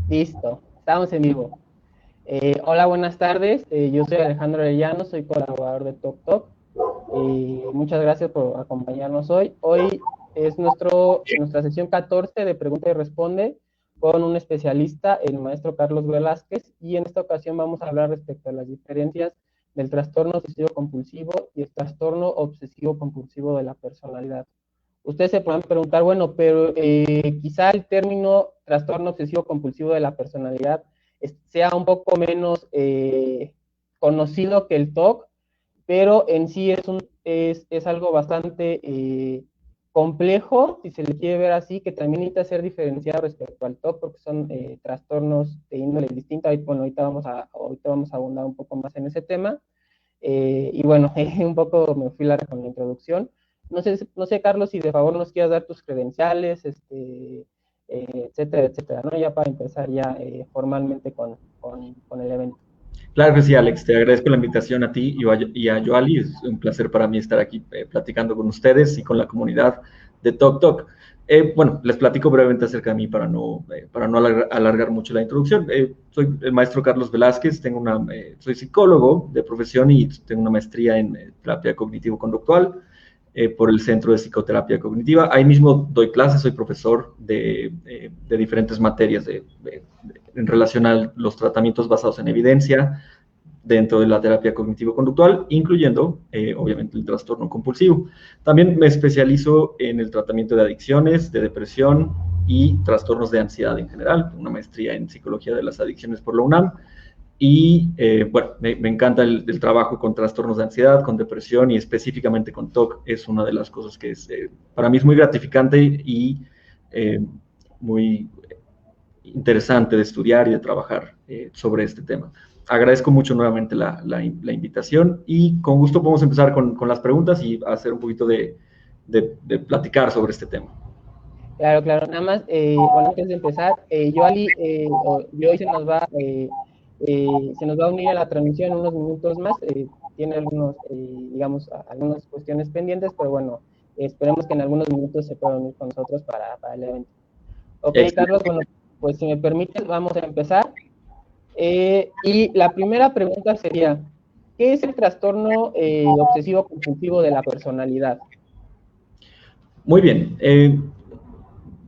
Listo, estamos en vivo. Hola, buenas tardes. Yo soy Alejandro Arellano, soy colaborador de TokTok. Muchas gracias por acompañarnos hoy. Hoy es nuestra sesión 14 de Pregunta y Responde con un especialista, el maestro Carlos Velázquez, y en esta ocasión vamos a hablar respecto a las diferencias del trastorno obsesivo compulsivo y el trastorno obsesivo compulsivo de la personalidad. Ustedes se pueden preguntar, bueno, pero quizá el término trastorno obsesivo compulsivo de la personalidad sea un poco menos conocido que el TOC, pero en sí es algo bastante complejo, si se le quiere ver así, que también necesita ser diferenciado respecto al TOC, porque son trastornos de índole distinta. Bueno, ahorita vamos a abundar un poco más en ese tema. Y bueno, un poco me fui larga con la introducción. No sé, Carlos, si de favor nos quieras dar tus credenciales, etcétera, etcétera, ¿no? Ya para empezar ya formalmente con el evento. Claro que sí, Alex, te agradezco la invitación a ti y a Joali. Es un placer para mí estar aquí platicando con ustedes y con la comunidad de TokTok. Bueno, les platico brevemente acerca de mí para no alargar mucho la introducción. Soy el maestro Carlos Velázquez, soy psicólogo de profesión y tengo una maestría en terapia cognitivo-conductual por el Centro de Psicoterapia Cognitiva. Ahí mismo doy clases, soy profesor de diferentes materias en relación a los tratamientos basados en evidencia dentro de la terapia cognitivo-conductual, incluyendo, obviamente, el trastorno compulsivo. También me especializo en el tratamiento de adicciones, de depresión y trastornos de ansiedad en general, una maestría en psicología de las adicciones por la UNAM. Y bueno, me encanta el trabajo con trastornos de ansiedad, con depresión y específicamente con TOC. Es una de las cosas que para mí es muy gratificante y eh, muy interesante de estudiar y de trabajar sobre este tema. Agradezco mucho nuevamente la invitación y con gusto podemos empezar con las preguntas y hacer un poquito de platicar sobre este tema. Claro, claro. Nada más, bueno, antes de empezar, Joy se nos va a unir a la transmisión en unos minutos más. Tiene digamos, algunas cuestiones pendientes, pero bueno, esperemos que en algunos minutos se pueda unir con nosotros para el evento. Ok, Carlos, Excelente. bueno, pues si me permites, vamos a empezar. Y la primera pregunta sería, ¿qué es el trastorno obsesivo compulsivo de la personalidad? Muy bien.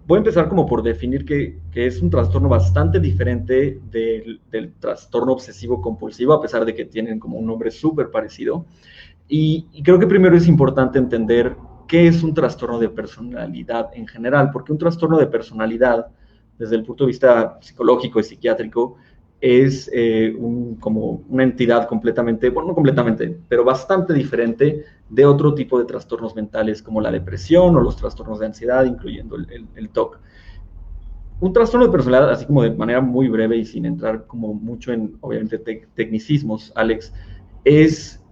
Voy a empezar como por definir que es un trastorno bastante diferente del trastorno obsesivo compulsivo, a pesar de que tienen como un nombre súper parecido. Y creo que primero es importante entender qué es un trastorno de personalidad en general, porque un trastorno de personalidad, desde el punto de vista psicológico y psiquiátrico, es como una entidad completamente, bueno, no completamente, pero bastante diferente de otro tipo de trastornos mentales como la depresión o los trastornos de ansiedad, incluyendo el TOC. Un trastorno de personalidad, así como de manera muy breve y sin entrar como mucho en, obviamente, tecnicismos, Alex, es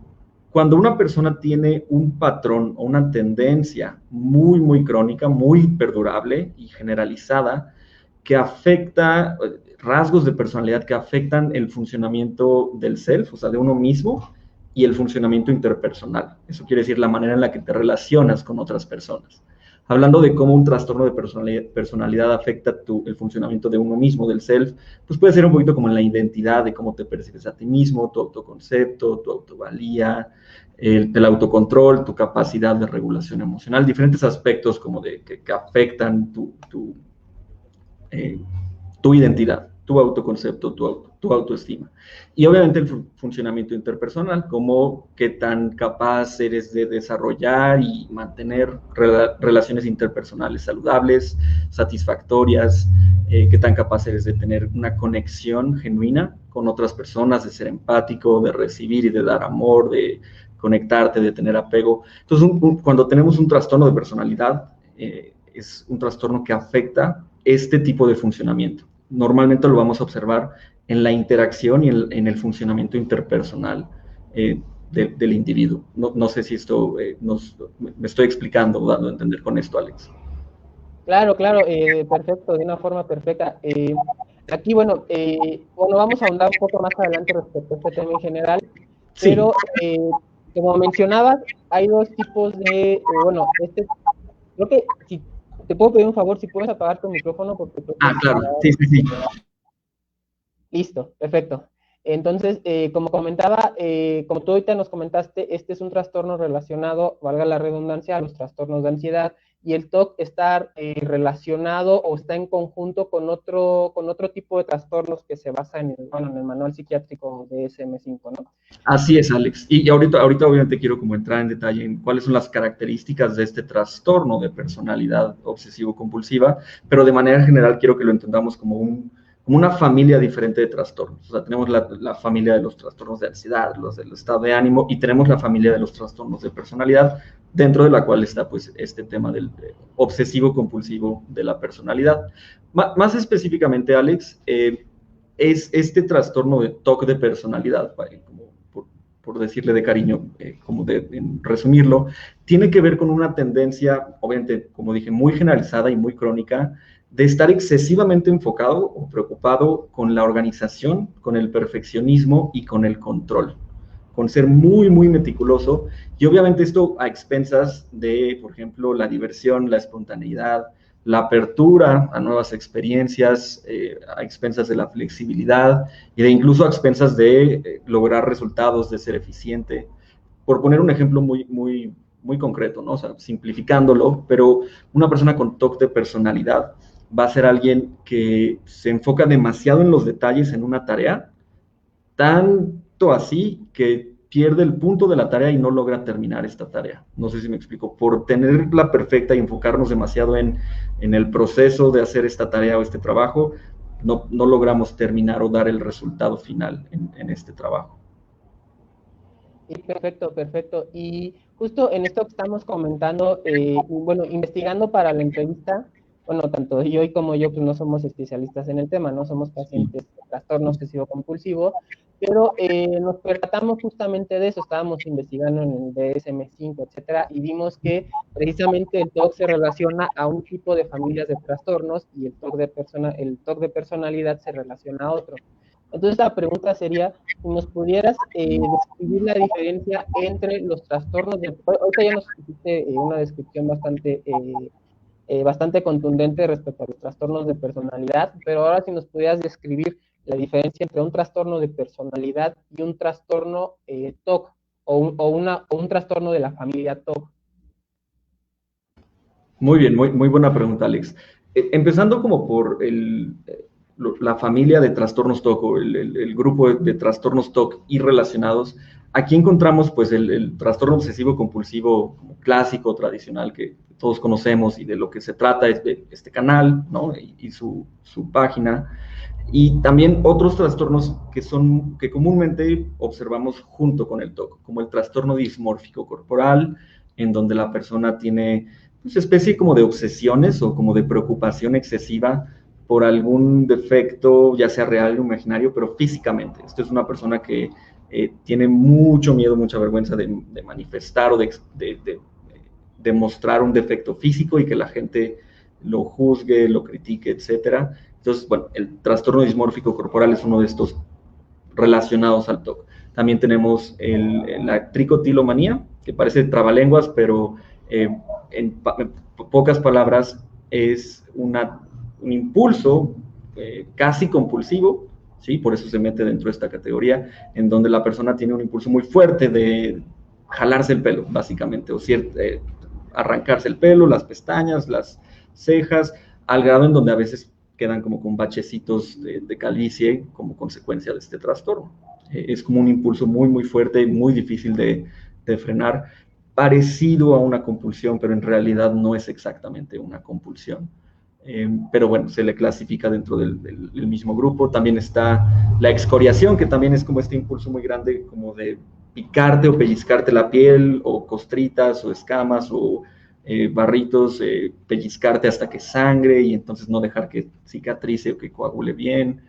cuando una persona tiene un patrón o una tendencia muy, muy crónica, muy perdurable y generalizada, que afecta rasgos de personalidad que afectan el funcionamiento del self, o sea, de uno mismo, y el funcionamiento interpersonal. Eso quiere decir la manera en la que te relacionas con otras personas. Hablando de cómo un trastorno de personalidad afecta el funcionamiento de uno mismo, del self, pues puede ser un poquito como en la identidad, de cómo te percibes a ti mismo, tu autoconcepto, tu autovalía, el autocontrol, tu capacidad de regulación emocional, diferentes aspectos como que afectan eh, tu identidad, tu autoconcepto, tu autoestima. Y obviamente el funcionamiento interpersonal, como qué tan capaz eres de desarrollar y mantener relaciones interpersonales saludables, satisfactorias, qué tan capaz eres de tener una conexión genuina con otras personas, de ser empático, de recibir y de dar amor, de conectarte, de tener apego. Entonces, cuando tenemos un trastorno de personalidad, es un trastorno que afecta este tipo de funcionamiento. Normalmente lo vamos a observar en la interacción y en el funcionamiento interpersonal del individuo. No sé si esto me estoy explicando, dando a entender con esto, Alex. Claro, claro, perfecto, de una forma perfecta. Aquí, bueno, vamos a ahondar un poco más adelante respecto a este tema en general, Sí, pero como mencionabas, hay dos tipos creo que si te puedo pedir un favor, si puedes apagar tu micrófono, porque creo que Claro, sí, sí, sí. Listo, perfecto. Entonces, como comentaba, como tú ahorita nos comentaste, este es un trastorno relacionado, valga la redundancia, a los trastornos de ansiedad, y el TOC está relacionado o está en conjunto con otro tipo de trastornos que se basa en el manual psiquiátrico de DSM-5, ¿no? Así es, Alex. Y ahorita obviamente quiero como entrar en detalle en cuáles son las características de este trastorno de personalidad obsesivo-compulsiva, pero de manera general quiero que lo entendamos como una familia diferente de trastornos. O sea, tenemos la familia de los trastornos de ansiedad, los del estado de ánimo, y tenemos la familia de los trastornos de personalidad, dentro de la cual está pues este tema del obsesivo-compulsivo de la personalidad. Más específicamente, Alex, es este trastorno de TOC de personalidad, por decirle de cariño, en resumirlo, tiene que ver con una tendencia, obviamente, como dije, muy generalizada y muy crónica, de estar excesivamente enfocado o preocupado con la organización, con el perfeccionismo y con el control, con ser muy, muy meticuloso, y obviamente esto a expensas de, por ejemplo, la diversión, la espontaneidad, la apertura a nuevas experiencias, a expensas de la flexibilidad y de incluso a expensas de lograr resultados, de ser eficiente. Por poner un ejemplo muy, muy, muy concreto, ¿no? O sea, simplificándolo, pero una persona con TOC de personalidad va a ser alguien que se enfoca demasiado en los detalles en una tarea, tanto así que pierde el punto de la tarea y no logra terminar esta tarea. No sé si me explico. Por tenerla perfecta y enfocarnos demasiado en el proceso de hacer esta tarea o este trabajo, no logramos terminar o dar el resultado final en este trabajo. Sí, perfecto, perfecto. Y justo en esto que estamos comentando, bueno, investigando para la entrevista, bueno, tanto yo como yo, pues no somos especialistas en el tema, no somos pacientes de trastorno obsesivo-compulsivo, pero nos percatamos justamente de eso, estábamos investigando en el DSM-5, etcétera, y vimos que precisamente el TOC se relaciona a un tipo de familias de trastornos y el TOC de personalidad se relaciona a otro. Entonces la pregunta sería, si nos pudieras describir la diferencia entre los trastornos de... Ahorita ya nos hiciste una descripción bastante contundente respecto a los trastornos de personalidad, pero ahora si nos pudieras describir la diferencia entre un trastorno de personalidad y un trastorno TOC o un trastorno de la familia TOC. Muy bien, muy buena pregunta, Alex. Empezando como por la familia de trastornos TOC o el grupo de trastornos TOC y relacionados, aquí encontramos pues el trastorno obsesivo compulsivo clásico, tradicional, que todos conocemos y de lo que se trata es de este canal, ¿no? Y su página. Y también otros trastornos que comúnmente observamos junto con el TOC, como el trastorno dismórfico corporal, en donde la persona tiene pues, especie como de obsesiones o como de preocupación excesiva por algún defecto, ya sea real o imaginario, pero físicamente. Esto es una persona que tiene mucho miedo, mucha vergüenza de manifestar o de mostrar un defecto físico y que la gente lo juzgue, lo critique, etcétera. Entonces, bueno, el trastorno dismórfico corporal es uno de estos relacionados al TOC. También tenemos la tricotilomanía, que parece trabalenguas, pero en pocas palabras es un impulso casi compulsivo, ¿sí? Por eso se mete dentro de esta categoría, en donde la persona tiene un impulso muy fuerte de jalarse el pelo, básicamente, o arrancarse el pelo, las pestañas, las cejas, al grado en donde a veces quedan como con bachecitos de calvicie como consecuencia de este trastorno. Es como un impulso muy, muy fuerte, muy difícil de frenar, parecido a una compulsión, pero en realidad no es exactamente una compulsión. Pero bueno, se le clasifica dentro del mismo grupo. También está la excoriación, que también es como este impulso muy grande, como de picarte o pellizcarte la piel, o costritas, o escamas, o barritos, pellizcarte hasta que sangre, y entonces no dejar que cicatrice o que coagule bien.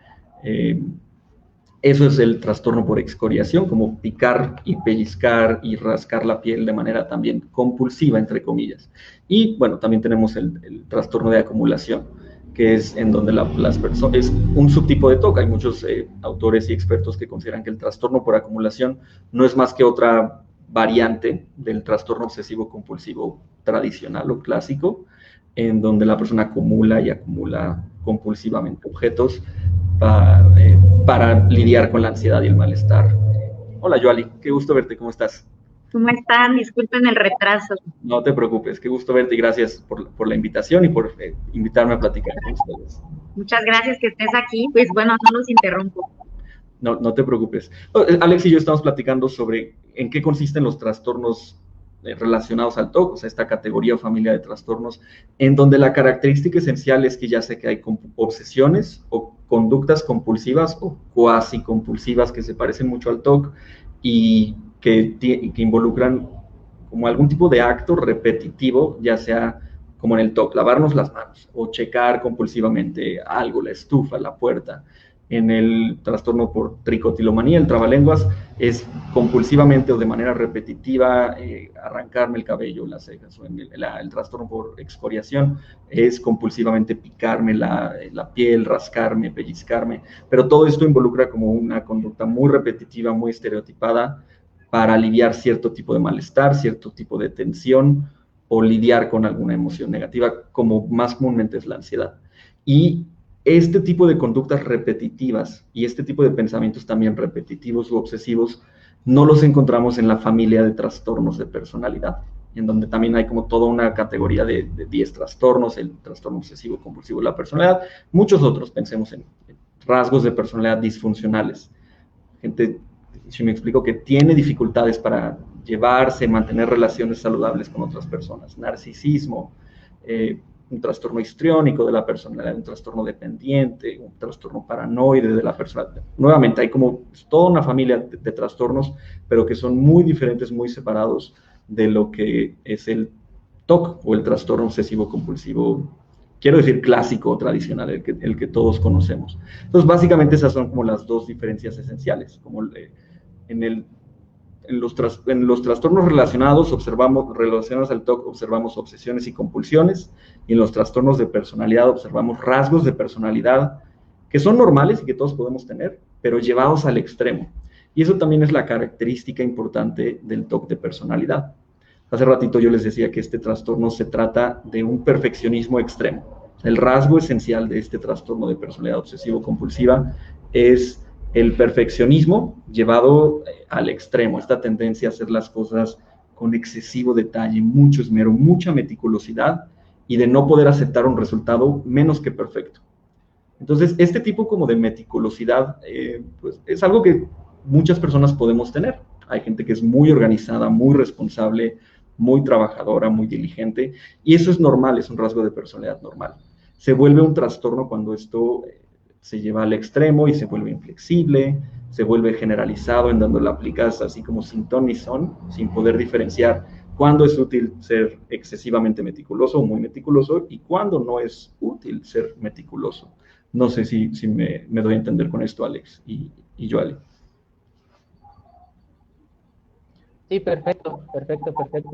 Eso es el trastorno por excoriación, como picar y pellizcar y rascar la piel de manera también compulsiva, entre comillas. Y bueno, también tenemos el trastorno de acumulación, que es en donde las personas, es un subtipo de TOC. Hay muchos autores y expertos que consideran que el trastorno por acumulación no es más que otra variante del trastorno obsesivo compulsivo tradicional o clásico, en donde la persona acumula y acumula compulsivamente objetos para lidiar con la ansiedad y el malestar. Hola, Joali, qué gusto verte, ¿cómo estás? ¿Cómo están? Disculpen el retraso. No te preocupes, qué gusto verte y gracias por la invitación y por invitarme a platicar con ustedes. Muchas gracias que estés aquí. Pues bueno, no los interrumpo. No, no te preocupes. Alex y yo estamos platicando sobre en qué consisten los trastornos relacionados al TOC, o sea, esta categoría o familia de trastornos, en donde la característica esencial es que ya sé que hay obsesiones o conductas compulsivas o cuasi compulsivas que se parecen mucho al TOC y que involucran como algún tipo de acto repetitivo, ya sea como en el TOC, lavarnos las manos o checar compulsivamente algo, la estufa, la puerta. En el trastorno por tricotilomanía, el trabalenguas, es compulsivamente o de manera repetitiva arrancarme el cabello, las cejas, o en el trastorno por excoriación es compulsivamente picarme la piel, rascarme, pellizcarme, pero todo esto involucra como una conducta muy repetitiva, muy estereotipada para aliviar cierto tipo de malestar, cierto tipo de tensión o lidiar con alguna emoción negativa, como más comúnmente es la ansiedad. Y este tipo de conductas repetitivas y este tipo de pensamientos también repetitivos u obsesivos no los encontramos en la familia de trastornos de personalidad, en donde también hay como toda una categoría de 10 trastornos, el trastorno obsesivo compulsivo de la personalidad, muchos otros, pensemos en rasgos de personalidad disfuncionales, gente, si me explico, que tiene dificultades para llevarse, mantener relaciones saludables con otras personas, narcisismo, un trastorno histriónico de la personalidad, un trastorno dependiente, un trastorno paranoide de la personalidad. Nuevamente, hay como toda una familia de trastornos, pero que son muy diferentes, muy separados de lo que es el TOC o el trastorno obsesivo compulsivo, quiero decir clásico o tradicional, el que todos conocemos. Entonces, básicamente esas son como las dos diferencias esenciales, como en los trastornos relacionados al TOC, observamos obsesiones y compulsiones, y en los trastornos de personalidad observamos rasgos de personalidad que son normales y que todos podemos tener, pero llevados al extremo. Y eso también es la característica importante del TOC de personalidad. Hace ratito yo les decía que este trastorno se trata de un perfeccionismo extremo. El rasgo esencial de este trastorno de personalidad obsesivo-compulsiva es el perfeccionismo llevado al extremo, esta tendencia a hacer las cosas con excesivo detalle, mucho esmero, mucha meticulosidad y de no poder aceptar un resultado menos que perfecto. Entonces, este tipo como de meticulosidad pues es algo que muchas personas podemos tener. Hay gente que es muy organizada, muy responsable, muy trabajadora, muy diligente, y eso es normal, es un rasgo de personalidad normal. Se vuelve un trastorno cuando esto se lleva al extremo y se vuelve inflexible, se vuelve generalizado en donde lo aplicas así como sin ton ni son, sin poder diferenciar cuándo es útil ser excesivamente meticuloso o muy meticuloso y cuándo no es útil ser meticuloso. No sé si me doy a entender con esto, Alex y Joali. Sí, perfecto, perfecto, perfecto.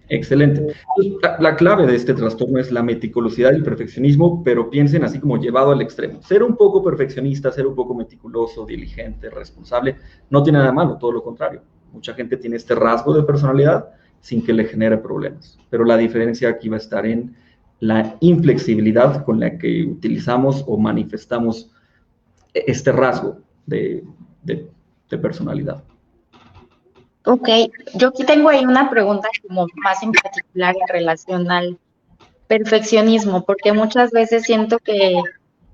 Excelente. Entonces, la clave de este trastorno es la meticulosidad y el perfeccionismo, pero piensen así como llevado al extremo. Ser un poco perfeccionista, ser un poco meticuloso, diligente, responsable, no tiene nada malo, todo lo contrario. Mucha gente tiene este rasgo de personalidad sin que le genere problemas. Pero la diferencia aquí va a estar en la inflexibilidad con la que utilizamos o manifestamos este rasgo de personalidad. Ok, yo aquí tengo ahí una pregunta como más en particular en relación al perfeccionismo, porque muchas veces siento que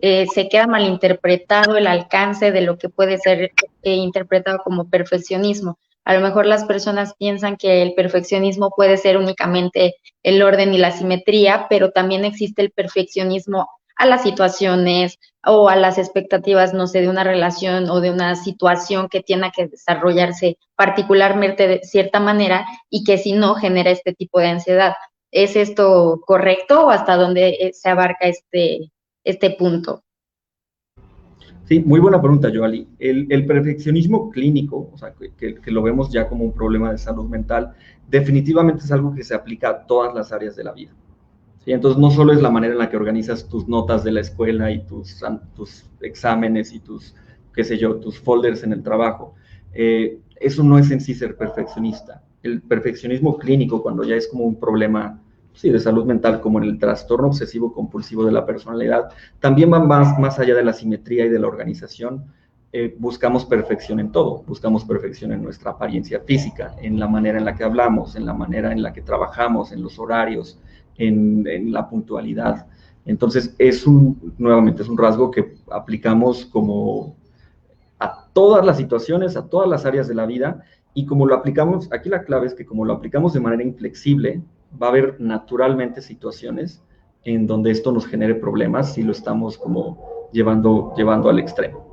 se queda malinterpretado el alcance de lo que puede ser interpretado como perfeccionismo. A lo mejor las personas piensan que el perfeccionismo puede ser únicamente el orden y la simetría, pero también existe el perfeccionismo a las situaciones o a las expectativas, no sé, de una relación o de una situación que tiene que desarrollarse particularmente de cierta manera y que si no genera este tipo de ansiedad. ¿Es esto correcto o hasta dónde se abarca este punto? Sí, muy buena pregunta, Joali. El perfeccionismo clínico, o sea, que lo vemos ya como un problema de salud mental, definitivamente es algo que se aplica a todas las áreas de la vida. ¿Sí? Entonces, no solo es la manera en la que organizas tus notas de la escuela y tus exámenes y tus, qué sé yo, tus folders en el trabajo. Eso no es en sí ser perfeccionista. El perfeccionismo clínico, cuando ya es como un problema sí, de salud mental, como en el trastorno obsesivo compulsivo de la personalidad, también van más allá de la simetría y de la organización. Buscamos perfección en todo, buscamos perfección en nuestra apariencia física, en la manera en la que hablamos, en la manera en la que trabajamos, en los horarios, en la puntualidad. Entonces, nuevamente, es un rasgo que aplicamos como a todas las situaciones, a todas las áreas de la vida, y como lo aplicamos, aquí la clave es que como lo aplicamos de manera inflexible, va a haber naturalmente situaciones en donde esto nos genere problemas si lo estamos como llevando al extremo.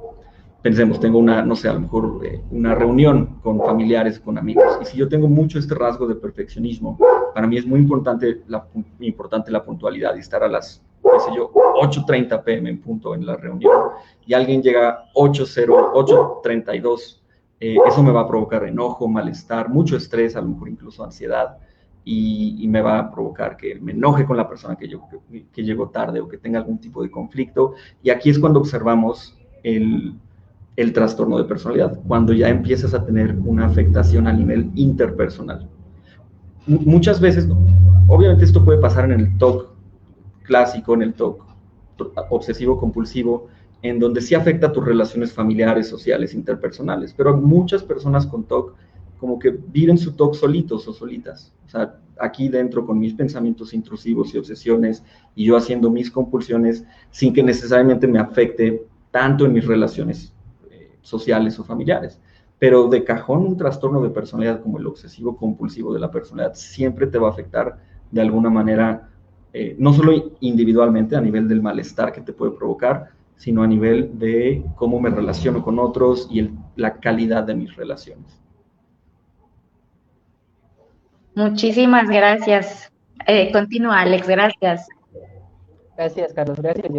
Pensemos, tengo no sé, a lo mejor una reunión con familiares, con amigos, y si yo tengo mucho este rasgo de perfeccionismo, para mí es muy importante la puntualidad y estar a las, qué sé yo, 8:30 p.m. en punto en la reunión, y alguien llega 8:32, eso me va a provocar enojo, malestar, mucho estrés, a lo mejor incluso ansiedad, y me va a provocar que me enoje con la persona que llegó tarde o que tenga algún tipo de conflicto, y aquí es cuando observamos el trastorno de personalidad, cuando ya empiezas a tener una afectación a nivel interpersonal. Muchas veces, obviamente esto puede pasar en el TOC clásico, en el TOC obsesivo compulsivo, en donde sí afecta a tus relaciones familiares, sociales, interpersonales, pero muchas personas con TOC como que viven su TOC solitos o solitas. O sea, aquí dentro con mis pensamientos intrusivos y obsesiones, y yo haciendo mis compulsiones sin que necesariamente me afecte tanto en mis relaciones sociales o familiares. Pero de cajón, un trastorno de personalidad como el obsesivo compulsivo de la personalidad siempre te va a afectar de alguna manera, no solo individualmente a nivel del malestar que te puede provocar, sino a nivel de cómo me relaciono con otros y la calidad de mis relaciones. Muchísimas gracias. Continúa, Alex, gracias. Gracias, Carlos, gracias.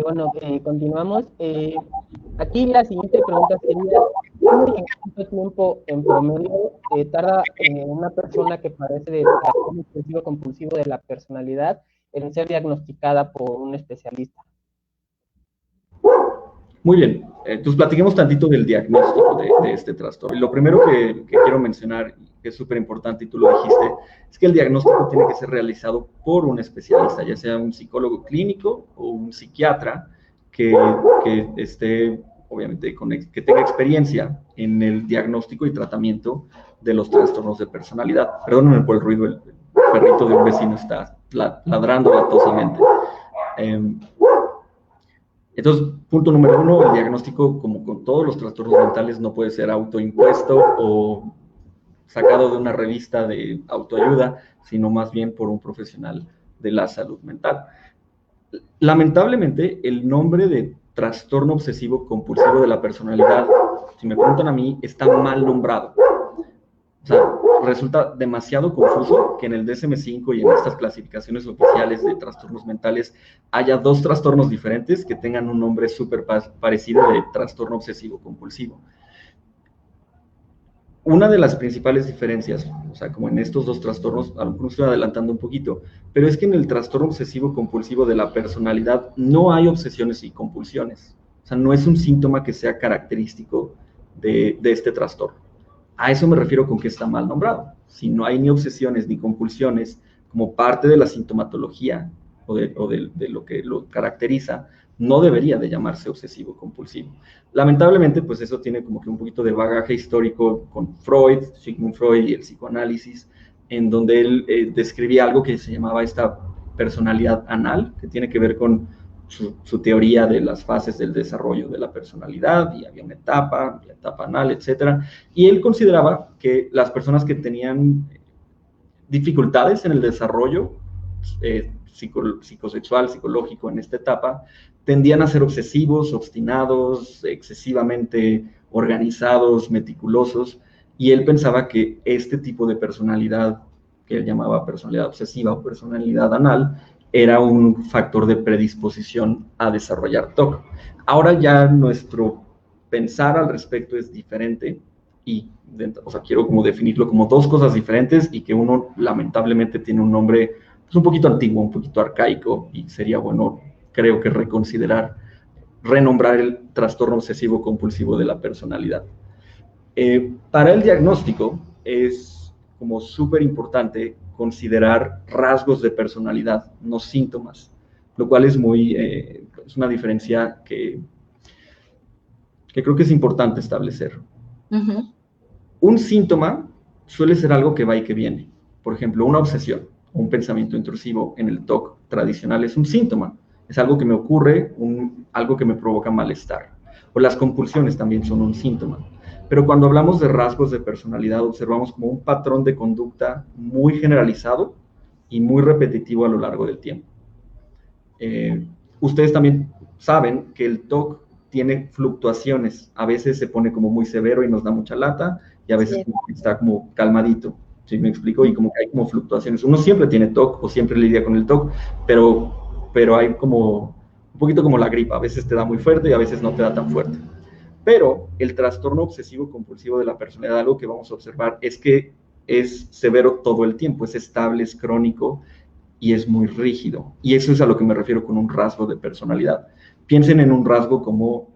Bueno, continuamos. Aquí la siguiente pregunta sería, ¿cuánto tiempo en promedio tarda una persona que padece de trastorno obsesivo compulsivo de la personalidad en ser diagnosticada por un especialista? Muy bien, entonces platiquemos tantito del diagnóstico de este trastorno. Y lo primero que quiero mencionar, que es súper importante y tú lo dijiste, es que el diagnóstico tiene que ser realizado por un especialista, ya sea un psicólogo clínico o un psiquiatra que esté, obviamente, que tenga experiencia en el diagnóstico y tratamiento de los trastornos de personalidad. Perdónenme por el ruido, el perrito de un vecino está ladrando latosamente. Entonces, punto número 1, el diagnóstico, como con todos los trastornos mentales, no puede ser autoimpuesto o sacado de una revista de autoayuda, sino más bien por un profesional de la salud mental. Lamentablemente, el nombre de trastorno obsesivo compulsivo de la personalidad, si me preguntan a mí, está mal nombrado. O sea, resulta demasiado confuso que en el DSM-5 y en estas clasificaciones oficiales de trastornos mentales haya dos trastornos diferentes que tengan un nombre súper parecido de trastorno obsesivo compulsivo. Una de las principales diferencias, o sea, como en estos dos trastornos, a lo mejor estoy adelantando un poquito, pero es que en el trastorno obsesivo compulsivo de la personalidad no hay obsesiones y compulsiones. O sea, no es un síntoma que sea característico de este trastorno. A eso me refiero con que está mal nombrado. Si no hay ni obsesiones ni compulsiones como parte de la sintomatología o de lo que lo caracteriza, no debería de llamarse obsesivo compulsivo. Lamentablemente, pues eso tiene como que un poquito de bagaje histórico con Freud, Sigmund Freud y el psicoanálisis, en donde él describía algo que se llamaba esta personalidad anal, que tiene que ver con su teoría de las fases del desarrollo de la personalidad, y había una etapa, la etapa anal, etc. Y él consideraba que las personas que tenían dificultades en el desarrollo psicosexual, psicológico en esta etapa, tendían a ser obsesivos, obstinados, excesivamente organizados, meticulosos, y él pensaba que este tipo de personalidad, que él llamaba personalidad obsesiva o personalidad anal, era un factor de predisposición a desarrollar TOC. Ahora ya nuestro pensar al respecto es diferente y, o sea, quiero como definirlo como dos cosas diferentes y que uno lamentablemente tiene un nombre pues, un poquito antiguo, un poquito arcaico y sería bueno, creo que renombrar el trastorno obsesivo compulsivo de la personalidad. Para el diagnóstico es como súper importante considerar rasgos de personalidad, no síntomas, lo cual es es una diferencia que creo que es importante establecer. Un síntoma suele ser algo que va y que viene. Por ejemplo, una obsesión, un pensamiento intrusivo en el TOC tradicional es un síntoma. Es algo que me ocurre, algo que me provoca malestar. O las compulsiones también son un síntoma. Pero cuando hablamos de rasgos de personalidad, observamos como un patrón de conducta muy generalizado y muy repetitivo a lo largo del tiempo. Ustedes también saben que el TOC tiene fluctuaciones. A veces se pone como muy severo y nos da mucha lata, y a veces está como calmadito. ¿Sí me explico? Y como que hay como fluctuaciones. Uno siempre tiene TOC o siempre lidia con el TOC, pero hay como un poquito como la gripa. A veces te da muy fuerte y a veces no te da tan fuerte. Pero el trastorno obsesivo compulsivo de la personalidad, algo que vamos a observar es que es severo todo el tiempo, es estable, es crónico y es muy rígido. Y eso es a lo que me refiero con un rasgo de personalidad. Piensen en un rasgo como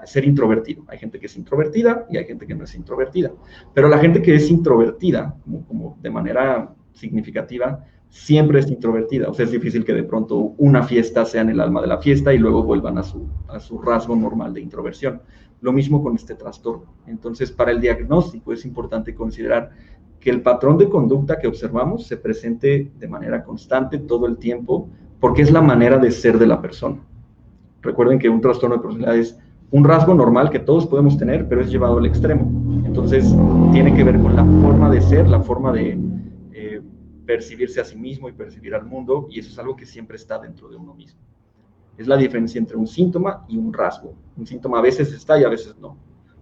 ser introvertido. Hay gente que es introvertida y hay gente que no es introvertida. Pero la gente que es introvertida, como de manera significativa, siempre es introvertida. O sea, es difícil que de pronto una fiesta sean el alma de la fiesta y luego vuelvan a su rasgo normal de introversión. Lo mismo con este trastorno. Entonces, para el diagnóstico es importante considerar que el patrón de conducta que observamos se presente de manera constante todo el tiempo, porque es la manera de ser de la persona. Recuerden que un trastorno de personalidad es un rasgo normal que todos podemos tener, pero es llevado al extremo. Entonces, tiene que ver con la forma de ser, la forma de percibirse a sí mismo y percibir al mundo, y eso es algo que siempre está dentro de uno mismo. Es la diferencia entre un síntoma y un rasgo. Un síntoma a veces está y a veces no.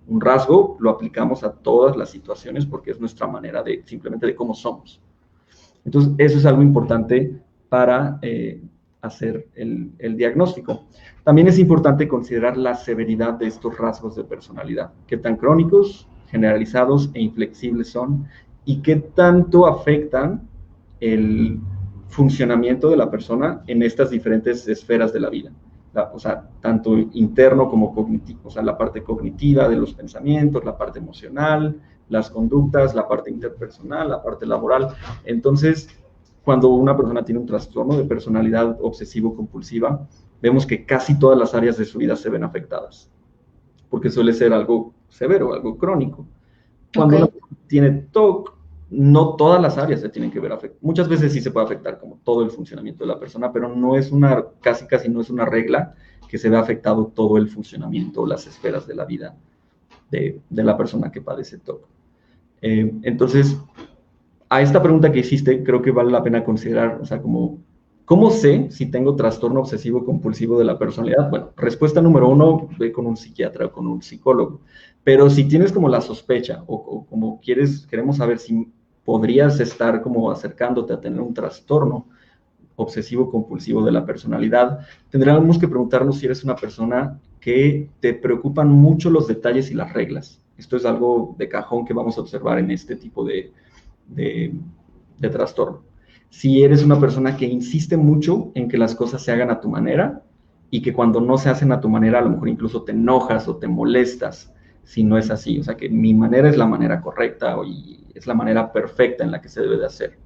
Un rasgo lo aplicamos a todas las situaciones porque es nuestra manera simplemente de cómo somos. Entonces, eso es algo importante para hacer el diagnóstico. También es importante considerar la severidad de estos rasgos de personalidad. Qué tan crónicos, generalizados e inflexibles son y qué tanto afectan el funcionamiento de la persona en estas diferentes esferas de la vida. O sea, tanto interno como cognitivo, o sea, la parte cognitiva de los pensamientos, la parte emocional, las conductas, la parte interpersonal, la parte laboral. Entonces, cuando una persona tiene un trastorno de personalidad obsesivo-compulsiva, vemos que casi todas las áreas de su vida se ven afectadas, porque suele ser algo severo, algo crónico. Cuando una persona tiene TOC, no todas las áreas se tienen que ver afectadas. Muchas veces sí se puede afectar como todo el funcionamiento de la persona, pero no es casi no es una regla que se vea afectado todo el funcionamiento, las esferas de la vida de la persona que padece TOC. Entonces, a esta pregunta que hiciste, creo que vale la pena considerar, o sea, ¿cómo sé si tengo trastorno obsesivo compulsivo de la personalidad? Bueno, respuesta número 1, ve con un psiquiatra o con un psicólogo. Pero si tienes como la sospecha o como queremos saber si podrías estar como acercándote a tener un trastorno obsesivo compulsivo de la personalidad, tendríamos que preguntarnos si eres una persona que te preocupan mucho los detalles y las reglas. Esto es algo de cajón que vamos a observar en este tipo de trastorno. Si eres una persona que insiste mucho en que las cosas se hagan a tu manera y que cuando no se hacen a tu manera, a lo mejor incluso te enojas o te molestas si no es así. O sea, que mi manera es la manera correcta y es la manera perfecta en la que se debe de hacer.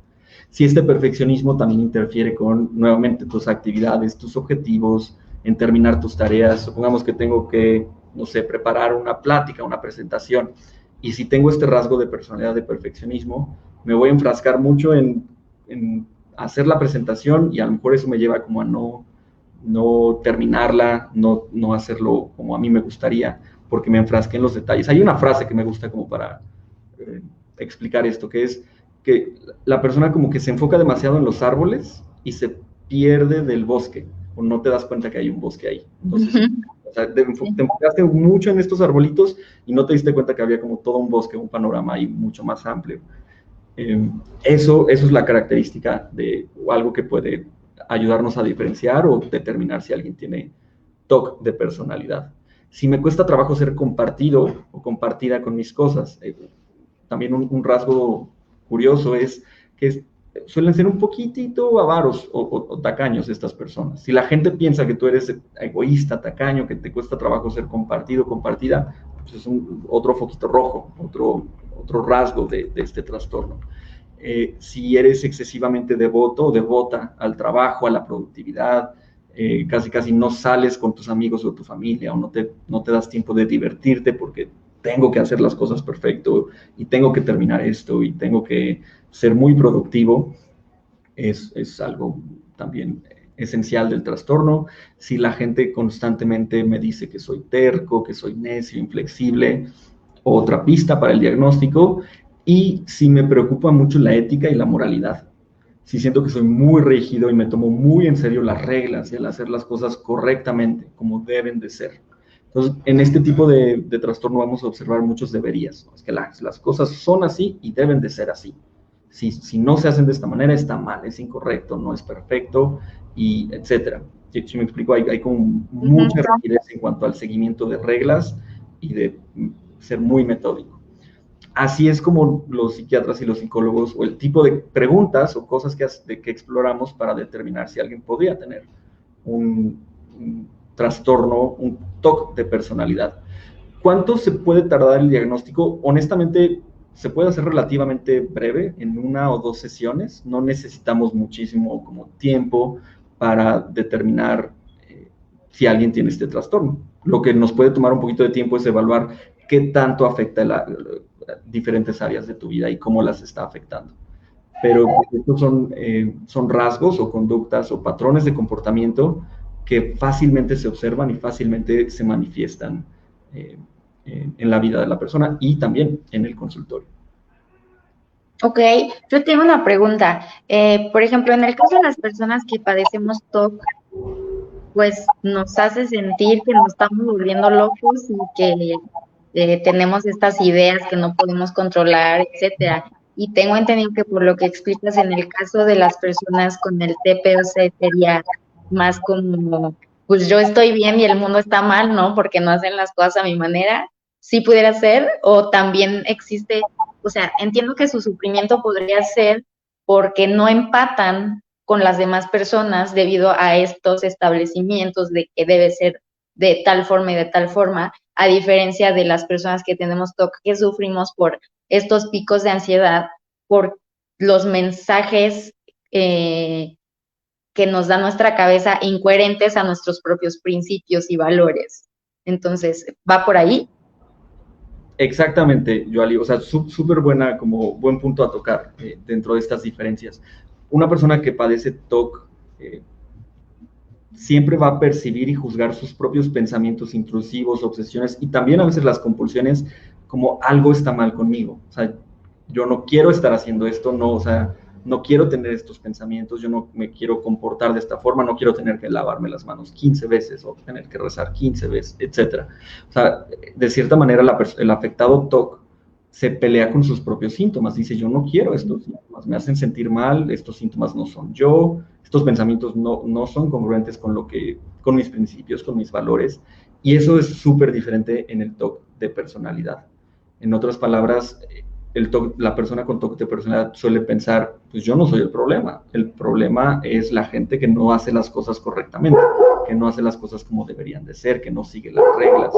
Si este perfeccionismo también interfiere con, nuevamente, tus actividades, tus objetivos, en terminar tus tareas. Supongamos que tengo que, no sé, preparar una plática, una presentación. Y si tengo este rasgo de personalidad de perfeccionismo, me voy a enfrascar mucho en hacer la presentación y a lo mejor eso me lleva como a no terminarla, no hacerlo como a mí me gustaría, porque me enfrasqué en los detalles. Hay una frase que me gusta como para explicar esto, que es que la persona como que se enfoca demasiado en los árboles y se pierde del bosque, o no te das cuenta que hay un bosque ahí. Entonces, o sea, te enfocaste mucho en estos arbolitos y no te diste cuenta que había como todo un bosque, un panorama ahí mucho más amplio. Eso es la característica de algo que puede ayudarnos a diferenciar o determinar si alguien tiene TOC de personalidad. Si me cuesta trabajo ser compartido o compartida con mis cosas, también un rasgo curioso es que suelen ser un poquitito avaros o tacaños estas personas. Si la gente piensa que tú eres egoísta, tacaño, que te cuesta trabajo ser compartido, compartida, pues es otro foquito rojo, otro rasgo de este trastorno. si eres excesivamente devoto o devota al trabajo, a la productividad, casi casi no sales con tus amigos o tu familia, o no te das tiempo de divertirte porque tengo que hacer las cosas perfecto y tengo que terminar esto y tengo que ser muy productivo, es algo también esencial del trastorno. Si la gente constantemente me dice que soy terco, que soy necio, inflexible, otra pista para el diagnóstico. Y si me preocupa mucho la ética y la moralidad, si siento que soy muy rígido y me tomo muy en serio las reglas y el hacer las cosas correctamente, como deben de ser. Entonces, en este tipo de trastorno vamos a observar muchos deberías, ¿no? Es que las cosas son así y deben de ser así. Si no se hacen de esta manera, está mal, es incorrecto, no es perfecto, y etcétera. Si me explico, hay como mucha rigidez en cuanto al seguimiento de reglas y de ser muy metódico. Así es como los psiquiatras y los psicólogos, o el tipo de preguntas o cosas que exploramos para determinar si alguien podría tener un trastorno, un TOC de personalidad. ¿Cuánto se puede tardar el diagnóstico? Honestamente, se puede hacer relativamente breve, en 1 o 2 sesiones. No necesitamos muchísimo como tiempo para determinar si alguien tiene este trastorno. Lo que nos puede tomar un poquito de tiempo es evaluar qué tanto afecta diferentes áreas de tu vida y cómo las está afectando. Pero estos son rasgos o conductas o patrones de comportamiento que fácilmente se observan y fácilmente se manifiestan en la vida de la persona y también en el consultorio. Ok, yo tengo una pregunta. Por ejemplo, en el caso de las personas que padecemos TOC, pues nos hace sentir que nos estamos volviendo locos y que tenemos estas ideas que no podemos controlar, etcétera. Y tengo entendido que por lo que explicas en el caso de las personas con el TPOC sería más como, pues yo estoy bien y el mundo está mal, ¿no? Porque no hacen las cosas a mi manera. Sí pudiera ser, o también existe, o sea, entiendo que su sufrimiento podría ser porque no empatan con las demás personas debido a estos establecimientos de que debe ser de tal forma y de tal forma, a diferencia de las personas que tenemos TOC, que sufrimos por estos picos de ansiedad, por los mensajes que nos da nuestra cabeza incoherentes a nuestros propios principios y valores. Entonces, ¿va por ahí? Exactamente, Joali, o sea, súper buena, como buen punto a tocar dentro de estas diferencias. Una persona que padece TOC siempre va a percibir y juzgar sus propios pensamientos intrusivos, obsesiones y también a veces las compulsiones como algo está mal conmigo. O sea, yo no quiero estar haciendo esto, no, o sea, no quiero tener estos pensamientos, yo no me quiero comportar de esta forma, no quiero tener que lavarme las manos 15 veces o tener que rezar 15 veces, etcétera. O sea, de cierta manera el afectado TOC se pelea con sus propios síntomas, dice yo no quiero estos síntomas, me hacen sentir mal, estos síntomas no son yo, estos pensamientos no son congruentes con mis principios, con mis valores, y eso es súper diferente en el TOC de personalidad. En otras palabras, la persona con TOC de personalidad suele pensar, pues yo no soy el problema es la gente que no hace las cosas correctamente, que no hace las cosas como deberían de ser, que no sigue las reglas.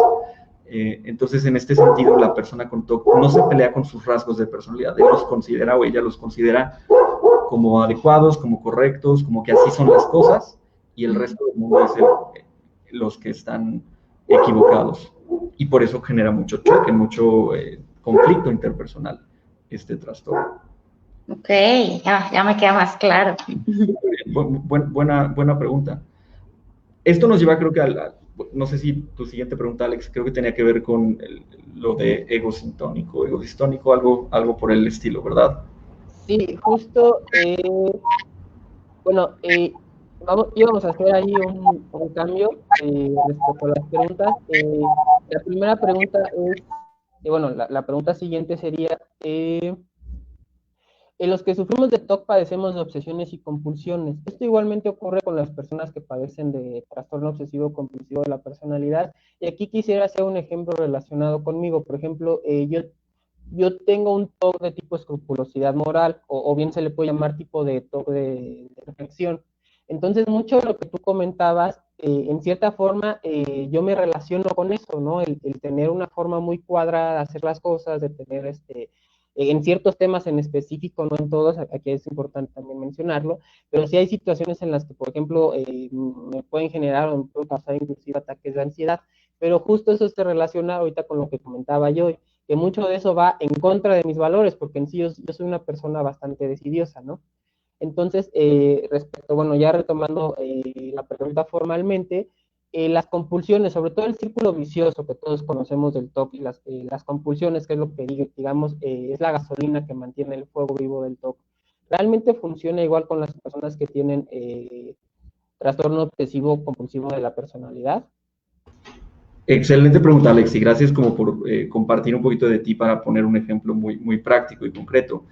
Entonces, en este sentido, la persona con TOC no se pelea con sus rasgos de personalidad, él los considera o ella los considera como adecuados, como correctos, como que así son las cosas, y el resto del mundo es los que están equivocados. Y por eso genera mucho choque, mucho conflicto interpersonal este trastorno. Ok, ya me queda más claro. Buena pregunta. Esto nos lleva, creo que no sé si tu siguiente pregunta, Alex, creo que tenía que ver con lo de ego sintónico, ego distónico, algo por el estilo, ¿verdad? Sí, justo, bueno, íbamos a hacer ahí un cambio respecto a las preguntas. La primera pregunta es, bueno, la pregunta siguiente sería, en los que sufrimos de TOC padecemos de obsesiones y compulsiones. Esto igualmente ocurre con las personas que padecen de trastorno obsesivo compulsivo de la personalidad. Y aquí quisiera hacer un ejemplo relacionado conmigo. Por ejemplo, yo tengo un TOC de tipo escrupulosidad moral, o bien se le puede llamar tipo de TOC de reflexión. Entonces, mucho de lo que tú comentabas, en cierta forma, yo me relaciono con eso, ¿no? El tener una forma muy cuadrada de hacer las cosas, de tener en ciertos temas en específico, no en todos, aquí es importante también mencionarlo, pero sí hay situaciones en las que, por ejemplo, me pueden generar o me pueden causar inclusive ataques de ansiedad, pero justo eso se relaciona ahorita con lo que comentaba yo, que mucho de eso va en contra de mis valores, porque en sí yo soy una persona bastante decidiosa, ¿no? Entonces, respecto, bueno, ya retomando la pregunta formalmente, las compulsiones, sobre todo el círculo vicioso que todos conocemos del TOC y las compulsiones, que es lo que digamos, es la gasolina que mantiene el fuego vivo del TOC, realmente funciona igual con las personas que tienen trastorno obsesivo compulsivo de la personalidad. Excelente pregunta, Alex, y gracias como por compartir un poquito de ti para poner un ejemplo muy, muy práctico y concreto.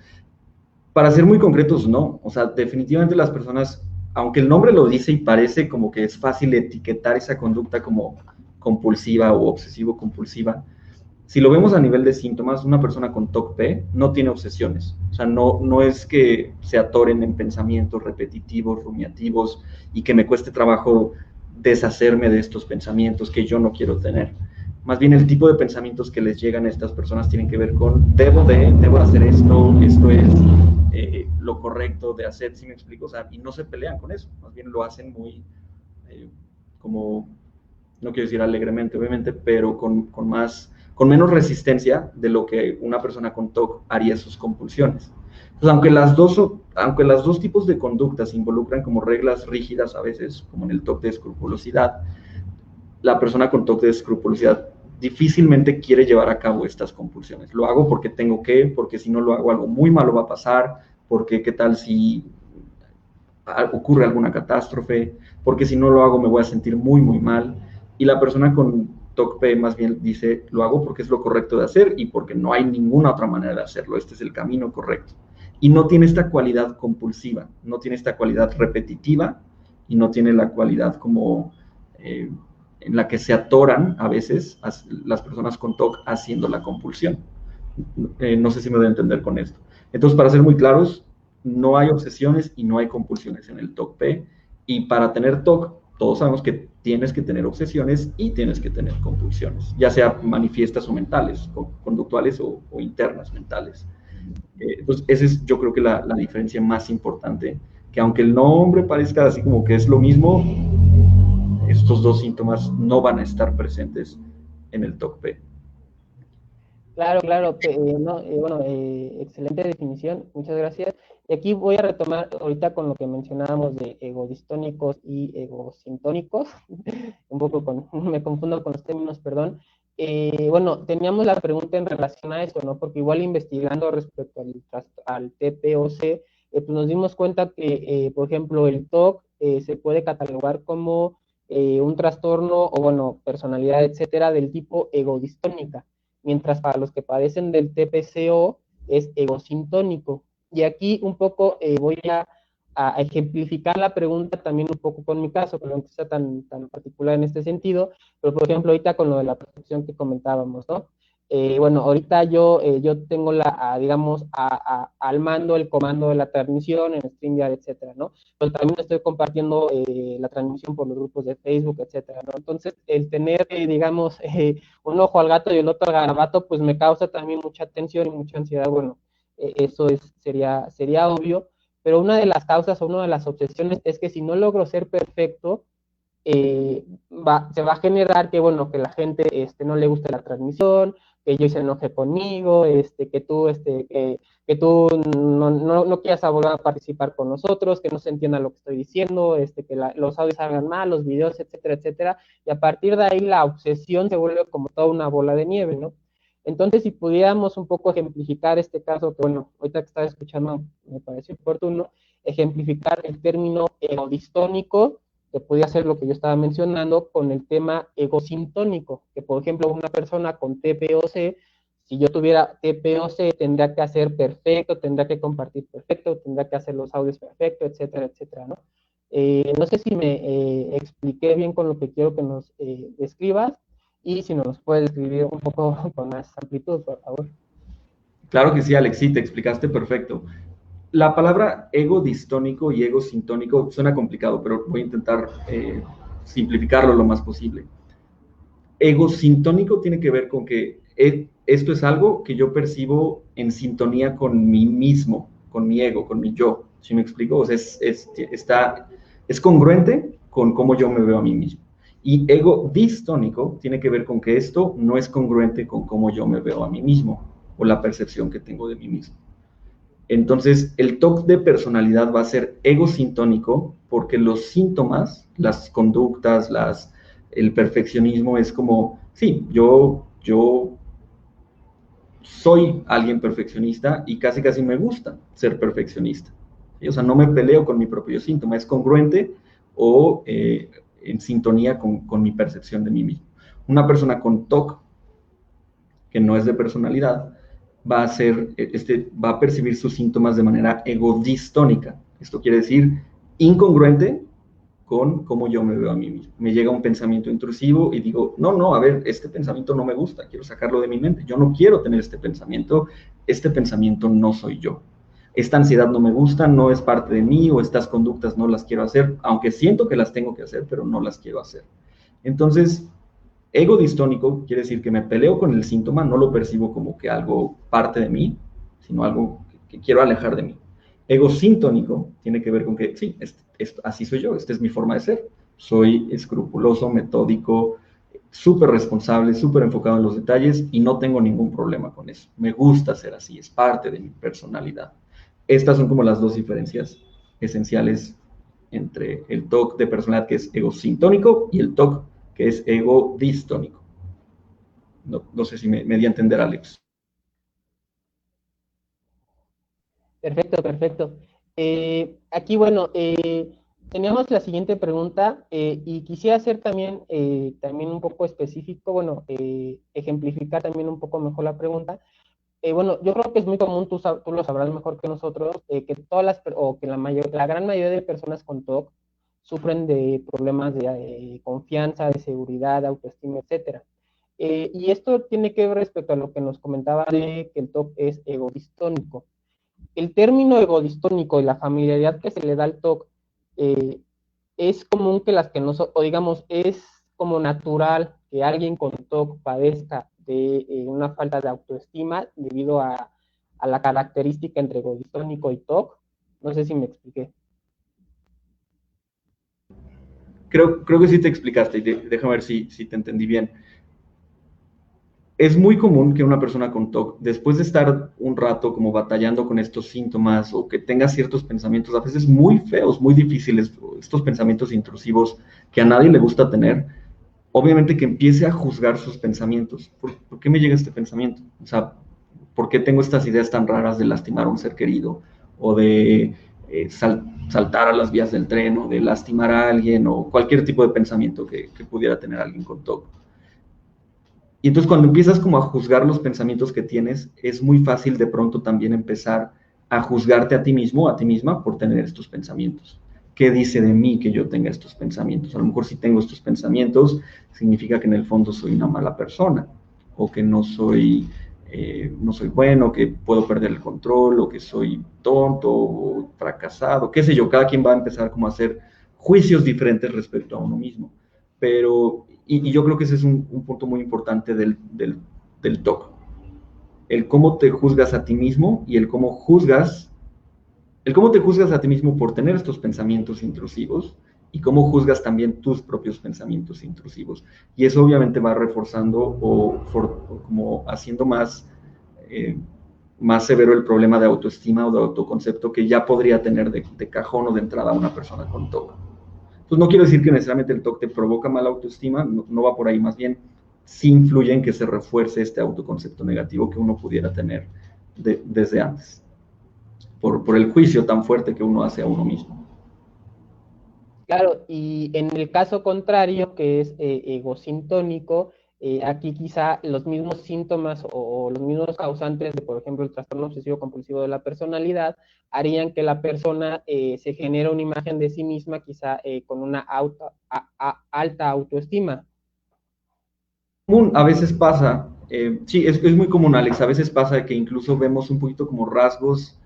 Para ser muy concretos, no. O sea, definitivamente las personas, aunque el nombre lo dice y parece como que es fácil etiquetar esa conducta como compulsiva o obsesivo-compulsiva, si lo vemos a nivel de síntomas, una persona con TOC-P no tiene obsesiones. O sea, no es que se atoren en pensamientos repetitivos, rumiativos, y que me cueste trabajo deshacerme de estos pensamientos que yo no quiero tener. Más bien el tipo de pensamientos que les llegan a estas personas tienen que ver con debo hacer esto es lo correcto de hacer, ¿sí me explico? O sea, y no se pelean con eso, más bien lo hacen muy como, no quiero decir alegremente, obviamente, pero con menos resistencia de lo que una persona con TOC haría sus compulsiones. Entonces, aunque las dos tipos de conductas involucran como reglas rígidas a veces, como en el TOC de escrupulosidad, la persona con TOC de escrupulosidad difícilmente quiere llevar a cabo estas compulsiones. Lo hago porque tengo que, porque si no lo hago algo muy malo va a pasar, porque qué tal si ocurre alguna catástrofe, porque si no lo hago me voy a sentir muy, muy mal. Y la persona con TOC-P más bien dice, lo hago porque es lo correcto de hacer y porque no hay ninguna otra manera de hacerlo, este es el camino correcto. Y no tiene esta cualidad compulsiva, no tiene esta cualidad repetitiva y no tiene la cualidad como en la que se atoran a veces las personas con TOC haciendo la compulsión. No sé si me voy a entender con esto. Entonces, para ser muy claros, no hay obsesiones y no hay compulsiones en el TOC-P. Y para tener TOC, todos sabemos que tienes que tener obsesiones y tienes que tener compulsiones, ya sea manifiestas o mentales, conductuales o internas mentales. Entonces, esa es yo creo que la diferencia más importante, que aunque el nombre parezca así como que es lo mismo, estos dos síntomas no van a estar presentes en el TOC-P. Claro, claro, no, bueno, excelente definición, muchas gracias. Y aquí voy a retomar ahorita con lo que mencionábamos de egodistónicos y egosintónicos, un poco me confundo con los términos, perdón. Bueno, teníamos la pregunta en relación a eso, ¿no? Porque igual investigando respecto al TPOC, pues nos dimos cuenta que, por ejemplo, el TOC se puede catalogar como un trastorno o, bueno, personalidad, etcétera, del tipo egodistónica, mientras para los que padecen del TPCO es egosintónico. Y aquí un poco voy a ejemplificar la pregunta también un poco con mi caso, pero no que sea tan particular en este sentido, pero por ejemplo ahorita con lo de la percepción que comentábamos, ¿no? Bueno, ahorita yo tengo digamos, al mando el comando de la transmisión en StreamYard, etcétera, ¿no? Pero también estoy compartiendo la transmisión por los grupos de Facebook, etcétera, ¿no? Entonces, el tener, digamos, un ojo al gato y el otro al garabato, pues me causa también mucha tensión y mucha ansiedad. Bueno, eso sería obvio, pero una de las causas o una de las obsesiones es que si no logro ser perfecto, se va a generar que, bueno, que la gente no le guste la transmisión, que yo se enoje conmigo, que tú no quieras volver a participar con nosotros, que no se entienda lo que estoy diciendo, que los audios salgan mal, los videos, etcétera, etcétera, y a partir de ahí la obsesión se vuelve como toda una bola de nieve, ¿no? Entonces, si pudiéramos un poco ejemplificar este caso, que bueno, ahorita que estaba escuchando me pareció oportuno, ejemplificar el término egodistónico, que podía ser lo que yo estaba mencionando, con el tema egosintónico, que por ejemplo una persona con TPOC, si yo tuviera TPOC, tendría que hacer perfecto, tendría que compartir perfecto, tendría que hacer los audios perfecto, etcétera, etcétera, ¿no? No sé si me expliqué bien con lo que quiero que nos describas, y si nos puedes describir un poco con más amplitud, por favor. Claro que sí, Alex, sí, te explicaste perfecto. La palabra ego distónico y ego sintónico suena complicado, pero voy a intentar simplificarlo lo más posible. Ego sintónico tiene que ver con que esto es algo que yo percibo en sintonía con mí mismo, con mi ego, con mi yo. ¿Sí me explico? O sea, es congruente con cómo yo me veo a mí mismo. Y ego distónico tiene que ver con que esto no es congruente con cómo yo me veo a mí mismo o la percepción que tengo de mí mismo. Entonces, el TOC de personalidad va a ser egosintónico porque los síntomas, las conductas, el perfeccionismo es como, sí, yo soy alguien perfeccionista y casi casi me gusta ser perfeccionista. ¿Sí? O sea, no me peleo con mi propio síntoma, es congruente o en sintonía con mi percepción de mí mismo. Una persona con TOC, que no es de personalidad, va a percibir sus síntomas de manera egodistónica. Esto quiere decir incongruente con cómo yo me veo a mí mismo. Me llega un pensamiento intrusivo y digo, no, a ver, este pensamiento no me gusta, quiero sacarlo de mi mente, yo no quiero tener este pensamiento no soy yo. Esta ansiedad no me gusta, no es parte de mí, o estas conductas no las quiero hacer, aunque siento que las tengo que hacer, pero no las quiero hacer. Entonces, ego distónico quiere decir que me peleo con el síntoma, no lo percibo como que algo parte de mí, sino algo que quiero alejar de mí. Ego sintónico tiene que ver con que, sí, así soy yo, esta es mi forma de ser. Soy escrupuloso, metódico, súper responsable, súper enfocado en los detalles y no tengo ningún problema con eso. Me gusta ser así, es parte de mi personalidad. Estas son como las dos diferencias esenciales entre el TOC de personalidad que es ego sintónico y el TOC que es ego distónico. No sé si me di a entender, Alex. Perfecto, perfecto. Aquí, bueno, teníamos la siguiente pregunta y quisiera hacer también un poco específico, bueno, ejemplificar también un poco mejor la pregunta. Bueno, yo creo que es muy común, tú lo sabrás mejor que nosotros, que o que la gran mayoría de personas con TOC sufren de problemas de confianza, de seguridad, de autoestima, etcétera. Y esto tiene que ver respecto a lo que nos comentaba de que el TOC es egodistónico. El término egodistónico y la familiaridad que se le da al TOC eh, es común que las que no son, o digamos, es como natural que alguien con TOC padezca de una falta de autoestima debido a la característica entre egodistónico y TOC. No sé si me expliqué. Creo que sí te explicaste, y déjame ver si te entendí bien. Es muy común que una persona con TOC, después de estar un rato como batallando con estos síntomas o que tenga ciertos pensamientos a veces muy feos, muy difíciles, estos pensamientos intrusivos que a nadie le gusta tener, obviamente que empiece a juzgar sus pensamientos. ¿Por qué me llega este pensamiento? O sea, ¿por qué tengo estas ideas tan raras de lastimar a un ser querido? O de saltar a las vías del tren, o de lastimar a alguien, o cualquier tipo de pensamiento que pudiera tener alguien con TOC. Y entonces cuando empiezas como a juzgar los pensamientos que tienes, es muy fácil de pronto también empezar a juzgarte a ti mismo o a ti misma por tener estos pensamientos. ¿Qué dice de mí que yo tenga estos pensamientos? A lo mejor si tengo estos pensamientos, significa que en el fondo soy una mala persona, o que no soy bueno, que puedo perder el control, o que soy tonto, o fracasado, qué sé yo. Cada quien va a empezar como a hacer juicios diferentes respecto a uno mismo. Pero, y yo creo que ese es un punto muy importante del TOC. El cómo te juzgas a ti mismo y el cómo te juzgas a ti mismo por tener estos pensamientos intrusivos y cómo juzgas también tus propios pensamientos intrusivos. Y eso obviamente va reforzando o como haciendo más severo el problema de autoestima o de autoconcepto que ya podría tener de cajón o de entrada una persona con TOC. Entonces, no quiero decir que necesariamente el TOC te provoca mala autoestima, no va por ahí, más bien sí influye en que se refuerce este autoconcepto negativo que uno pudiera tener desde antes, por el juicio tan fuerte que uno hace a uno mismo. Claro, y en el caso contrario, que es egosintónico, aquí quizá los mismos síntomas o los mismos causantes de, por ejemplo, el trastorno obsesivo compulsivo de la personalidad harían que la persona se genere una imagen de sí misma quizá con una alta autoestima. A veces pasa, sí, es muy común, Alex, a veces pasa que incluso vemos un poquito como rasgos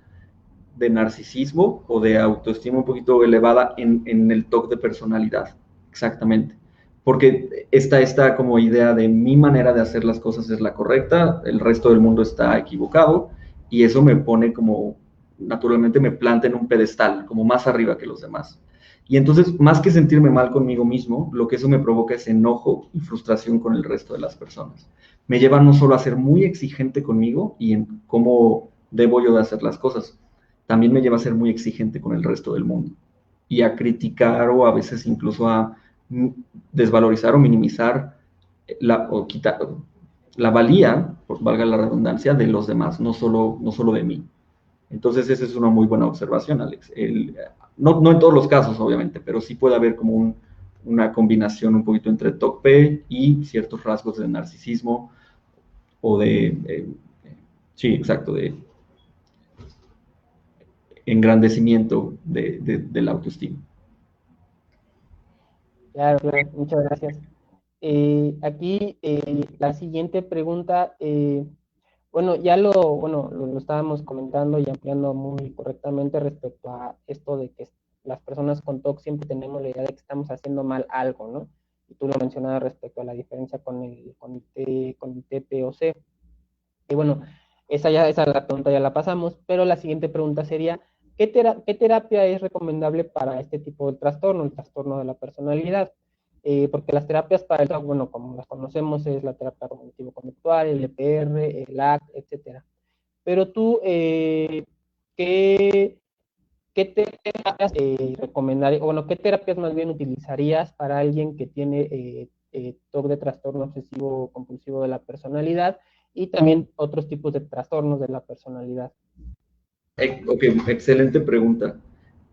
de narcisismo o de autoestima un poquito elevada en el TOC de personalidad, exactamente. porque esta como idea de mi manera de hacer las cosas es la correcta, el resto del mundo está equivocado, y eso me pone como, naturalmente me planta en un pedestal, como más arriba que los demás. Y entonces, más que sentirme mal conmigo mismo, lo que eso me provoca es enojo y frustración con el resto de las personas. Me lleva no solo a ser muy exigente conmigo y en cómo debo yo de hacer las cosas, también me lleva a ser muy exigente con el resto del mundo y a criticar o a veces incluso a desvalorizar o minimizar o quitar la valía, por valga la redundancia, de los demás, no solo de mí. Entonces, esa es una muy buena observación, Alex. No en todos los casos, obviamente, pero sí puede haber como una combinación un poquito entre TOC-P y ciertos rasgos de narcisismo o sí, exacto, de engrandecimiento de la autoestima. Claro, claro, muchas gracias. Aquí la siguiente pregunta, bueno, lo estábamos comentando y ampliando muy correctamente respecto a esto de que las personas con TOC siempre tenemos la idea de que estamos haciendo mal algo, ¿no? Y tú lo mencionabas respecto a la diferencia con el TPOC. Y bueno, esa la pregunta ya la pasamos, pero la siguiente pregunta sería, ¿qué terapia es recomendable para este tipo de trastorno, el trastorno de la personalidad? Porque las terapias para eso, bueno, como las conocemos, es la terapia cognitivo-conductual, el EPR, el ACT, etcétera. Pero tú, ¿qué, qué terapias recomendarías, bueno, qué terapias más bien utilizarías para alguien que tiene TOC de trastorno obsesivo compulsivo de la personalidad y también otros tipos de trastornos de la personalidad? Ok, excelente pregunta.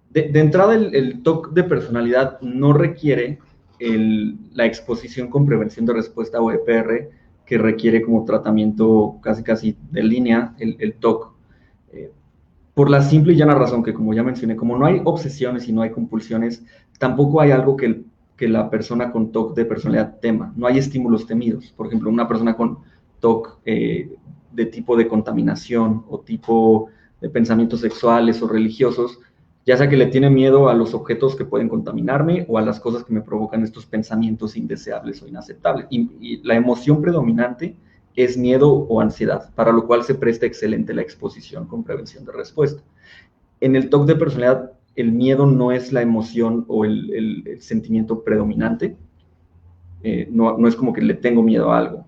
De entrada, el TOC de personalidad no requiere la exposición con prevención de respuesta o EPR, que requiere como tratamiento casi de línea el TOC. Por la simple y llana razón que, como ya mencioné, como no hay obsesiones y no hay compulsiones, tampoco hay algo que la persona con TOC de personalidad tema. No hay estímulos temidos. Por ejemplo, una persona con TOC de tipo de contaminación o tipo de pensamientos sexuales o religiosos, ya sea que le tiene miedo a los objetos que pueden contaminarme o a las cosas que me provocan estos pensamientos indeseables o inaceptables. Y la emoción predominante es miedo o ansiedad, para lo cual se presta excelente la exposición con prevención de respuesta. En el TOC de personalidad, el miedo no es la emoción o el sentimiento predominante. No es como que le tengo miedo a algo,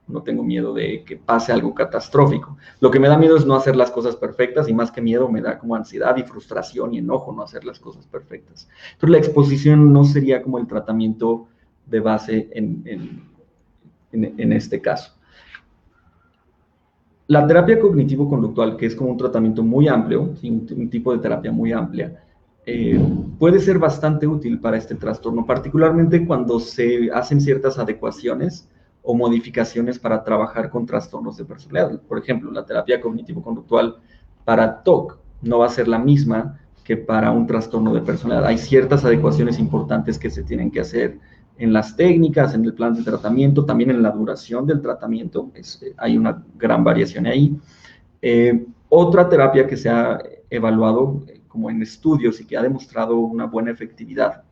no tengo miedo de que pase algo catastrófico. Lo que me da miedo es no hacer las cosas perfectas y más que miedo me da como ansiedad y frustración y enojo no hacer las cosas perfectas. Entonces la exposición no sería como el tratamiento de base en este caso. La terapia cognitivo-conductual, que es como un tratamiento muy amplio, un tipo de terapia muy amplia, puede ser bastante útil para este trastorno, particularmente cuando se hacen ciertas adecuaciones o modificaciones para trabajar con trastornos de personalidad. Por ejemplo, la terapia cognitivo-conductual para TOC no va a ser la misma que para un trastorno de personalidad. Hay ciertas adecuaciones importantes que se tienen que hacer en las técnicas, en el plan de tratamiento, también en la duración del tratamiento, hay una gran variación ahí. Otra terapia que se ha evaluado como en estudios y que ha demostrado una buena efectividad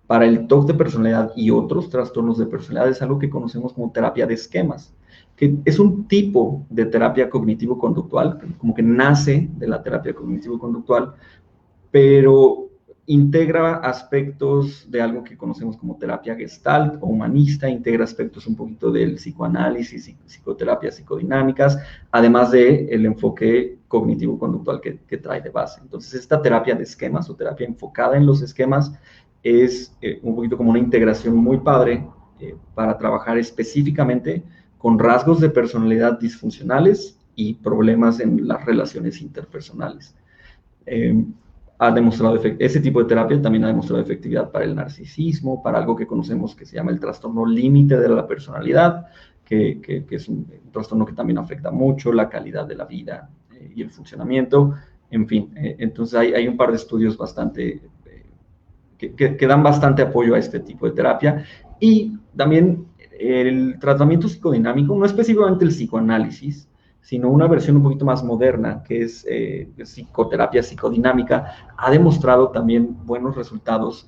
para el TOC de personalidad y otros trastornos de personalidad es algo que conocemos como terapia de esquemas, que es un tipo de terapia cognitivo-conductual, como que nace de la terapia cognitivo-conductual, pero integra aspectos de algo que conocemos como terapia gestalt o humanista, integra aspectos un poquito del psicoanálisis y psicoterapias psicodinámicas, además del enfoque cognitivo-conductual que trae de base. Entonces, esta terapia de esquemas o terapia enfocada en los esquemas es un poquito como una integración muy padre para trabajar específicamente con rasgos de personalidad disfuncionales y problemas en las relaciones interpersonales. Ha demostrado ese tipo de terapia también ha demostrado efectividad para el narcisismo, para algo que conocemos que se llama el trastorno límite de la personalidad, que es un trastorno que también afecta mucho la calidad de la vida y el funcionamiento. En fin, entonces hay un par de estudios bastante que dan bastante apoyo a este tipo de terapia. Y también el tratamiento psicodinámico, no específicamente el psicoanálisis, sino una versión un poquito más moderna, que es psicoterapia psicodinámica, ha demostrado también buenos resultados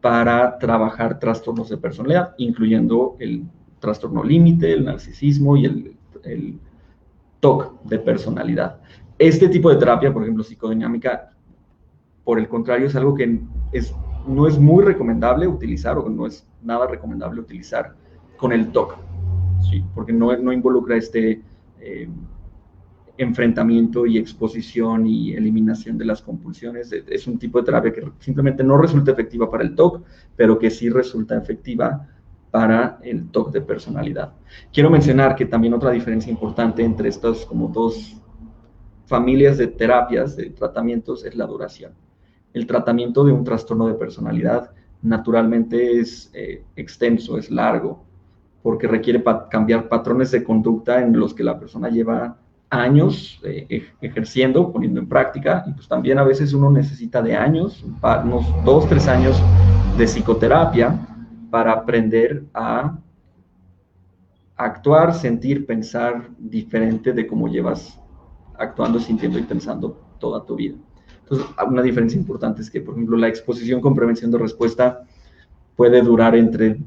para trabajar trastornos de personalidad, incluyendo el trastorno límite, el narcisismo y el TOC de personalidad. Este tipo de terapia, por ejemplo, psicodinámica, por el contrario, es algo que no es muy recomendable utilizar, o no es nada recomendable utilizar con el TOC, ¿sí? Porque no involucra este enfrentamiento y exposición y eliminación de las compulsiones. Es un tipo de terapia que simplemente no resulta efectiva para el TOC, pero que sí resulta efectiva para el TOC de personalidad. Quiero mencionar que también otra diferencia importante entre estas como dos familias de terapias, de tratamientos, es la duración. El tratamiento de un trastorno de personalidad naturalmente es extenso, es largo, porque requiere cambiar patrones de conducta en los que la persona lleva años ejerciendo, poniendo en práctica, y pues también a veces uno necesita de años, unos 2, 3 años de psicoterapia para aprender a actuar, sentir, pensar diferente de cómo llevas actuando, sintiendo y pensando toda tu vida. Entonces, una diferencia importante es que, por ejemplo, la exposición con prevención de respuesta puede durar entre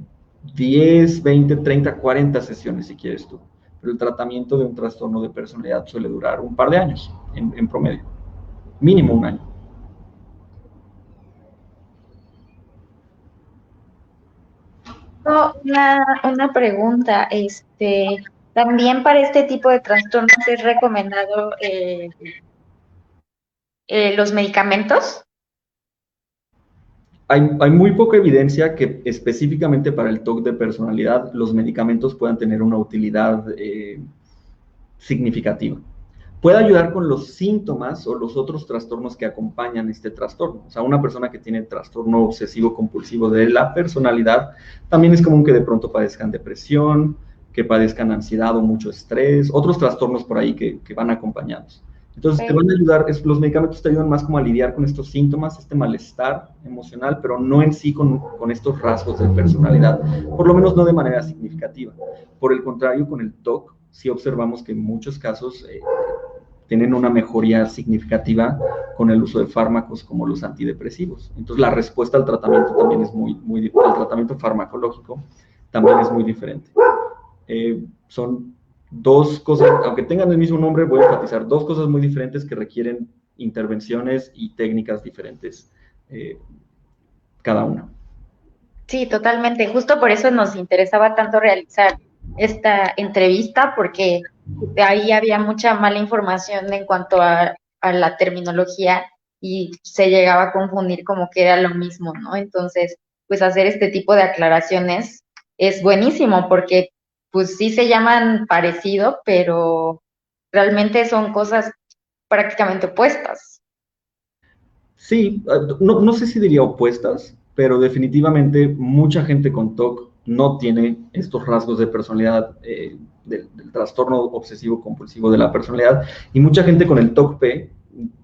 10, 20, 30, 40 sesiones si quieres tú. Pero el tratamiento de un trastorno de personalidad suele durar un par de años en promedio, mínimo un año. Una pregunta, también para este tipo de trastornos es recomendado los medicamentos. Hay muy poca evidencia que específicamente para el TOC de personalidad los medicamentos puedan tener una utilidad significativa. Puede ayudar con los síntomas o los otros trastornos que acompañan este trastorno. O sea, una persona que tiene trastorno obsesivo compulsivo de la personalidad, también es común que de pronto padezcan depresión, que padezcan ansiedad o mucho estrés, otros trastornos por ahí que van acompañados. Entonces, te van a ayudar, los medicamentos te ayudan más como a lidiar con estos síntomas, este malestar emocional, pero no en sí con estos rasgos de personalidad, por lo menos no de manera significativa. Por el contrario, con el TOC, sí observamos que en muchos casos tienen una mejoría significativa con el uso de fármacos como los antidepresivos. Entonces, la respuesta al tratamiento también es el tratamiento farmacológico también es muy diferente. Son dos cosas, aunque tengan el mismo nombre, voy a enfatizar dos cosas muy diferentes que requieren intervenciones y técnicas diferentes cada una. Sí, totalmente. Justo por eso nos interesaba tanto realizar esta entrevista, porque ahí había mucha mala información en cuanto a la terminología y se llegaba a confundir como que era lo mismo, ¿no? Entonces, pues hacer este tipo de aclaraciones es buenísimo porque pues sí se llaman parecido, pero realmente son cosas prácticamente opuestas. Sí, no sé si diría opuestas, pero definitivamente mucha gente con TOC no tiene estos rasgos de personalidad, del trastorno obsesivo compulsivo de la personalidad, y mucha gente con el TOC-P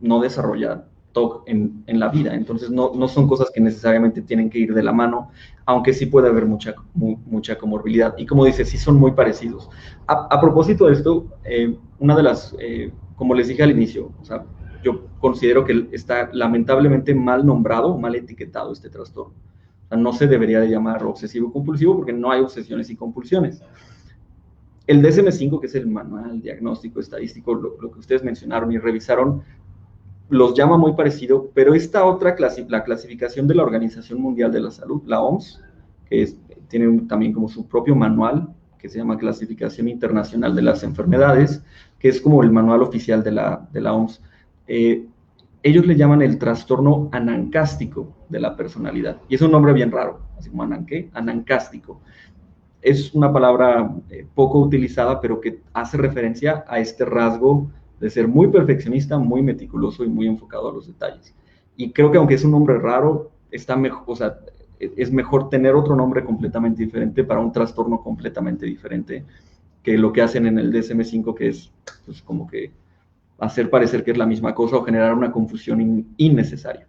no desarrolla TOC en la vida. Entonces, no son cosas que necesariamente tienen que ir de la mano, aunque sí puede haber mucha comorbilidad. Y como dices, sí son muy parecidos. A propósito de esto, una de las, como les dije al inicio, o sea, yo considero que está lamentablemente mal nombrado, mal etiquetado este trastorno. O sea, no se debería de llamar obsesivo compulsivo porque no hay obsesiones y compulsiones. El DSM-5, que es el manual diagnóstico estadístico, lo que ustedes mencionaron y revisaron, los llama muy parecido, pero esta otra la clasificación de la Organización Mundial de la Salud, la OMS, tiene también como su propio manual, que se llama Clasificación Internacional de las Enfermedades, que es como el manual oficial de la OMS. Ellos le llaman el trastorno anancástico de la personalidad, y es un nombre bien raro, así como anancástico. Es una palabra poco utilizada, pero que hace referencia a este rasgo de ser muy perfeccionista, muy meticuloso y muy enfocado a los detalles. Y creo que aunque es un nombre raro, está mejor, o sea, es mejor tener otro nombre completamente diferente para un trastorno completamente diferente que lo que hacen en el DSM-5, que es pues, como que hacer parecer que es la misma cosa o generar una confusión innecesaria.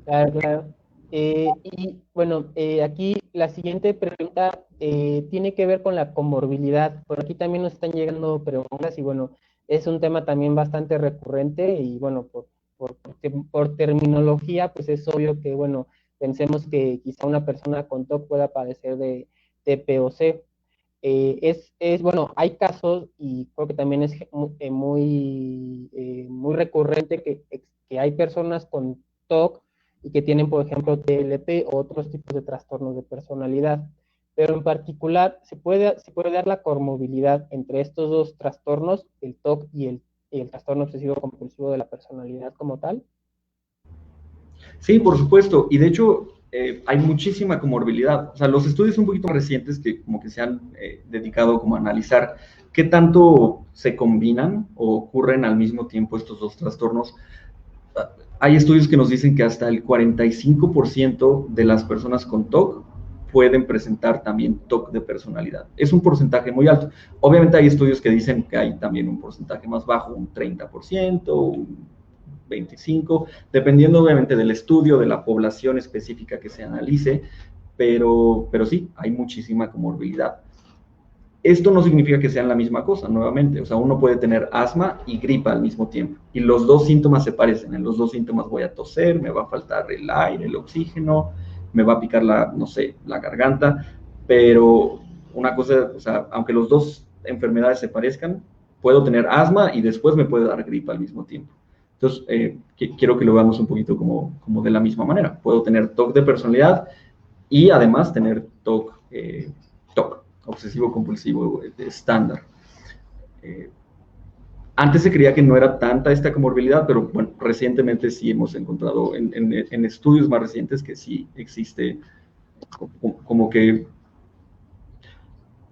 Claro, claro. Y bueno, aquí la siguiente pregunta tiene que ver con la comorbilidad. Por aquí también nos están llegando preguntas y bueno, es un tema también bastante recurrente y bueno, por terminología, pues es obvio que, bueno, pensemos que quizá una persona con TOC pueda padecer de TPOC. Bueno, hay casos y creo que también es muy recurrente que hay personas con TOC y que tienen, por ejemplo, TLP o otros tipos de trastornos de personalidad. Pero en particular, ¿se puede dar la comorbilidad entre estos dos trastornos, el TOC y el trastorno obsesivo compulsivo de la personalidad como tal? Sí, por supuesto. Y de hecho, hay muchísima comorbilidad. O sea, los estudios un poquito recientes que como que se han dedicado como a analizar qué tanto se combinan o ocurren al mismo tiempo estos dos trastornos. Hay estudios que nos dicen que hasta el 45% de las personas con TOC pueden presentar también TOC de personalidad. Es un porcentaje muy alto. Obviamente hay estudios que dicen que hay también un porcentaje más bajo, un 30%, un 25%, dependiendo obviamente del estudio, de la población específica que se analice, pero sí, hay muchísima comorbilidad. Esto no significa que sean la misma cosa, nuevamente. O sea, uno puede tener asma y gripa al mismo tiempo. Y los dos síntomas se parecen. En los dos síntomas voy a toser, me va a faltar el aire, el oxígeno, me va a picar no sé, la garganta. Pero una cosa, o sea, aunque los dos enfermedades se parezcan, puedo tener asma y después me puede dar gripa al mismo tiempo. Entonces, quiero que lo veamos un poquito como de la misma manera. Puedo tener TOC de personalidad y además tener TOC, obsesivo compulsivo estándar. Eh, Antes se creía que no era tanta esta comorbilidad, pero bueno, recientemente sí hemos encontrado en estudios más recientes que sí existe como que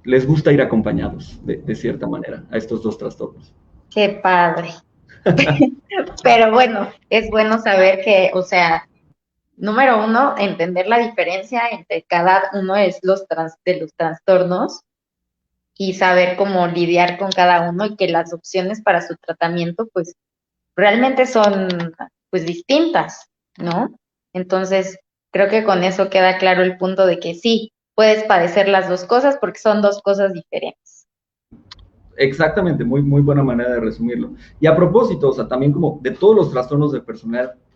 les gusta ir acompañados de cierta manera a estos dos trastornos. Qué padre. Pero bueno, es bueno saber que, o sea, número uno, entender la diferencia entre cada uno de los trastornos y saber cómo lidiar con cada uno y que las opciones para su tratamiento, pues, realmente son, pues, distintas, ¿no? Entonces, creo que con eso queda claro el punto de que sí, puedes padecer las dos cosas porque son dos cosas diferentes. Exactamente, muy, muy buena manera de resumirlo. Y a propósito, o sea, también como de todos los trastornos de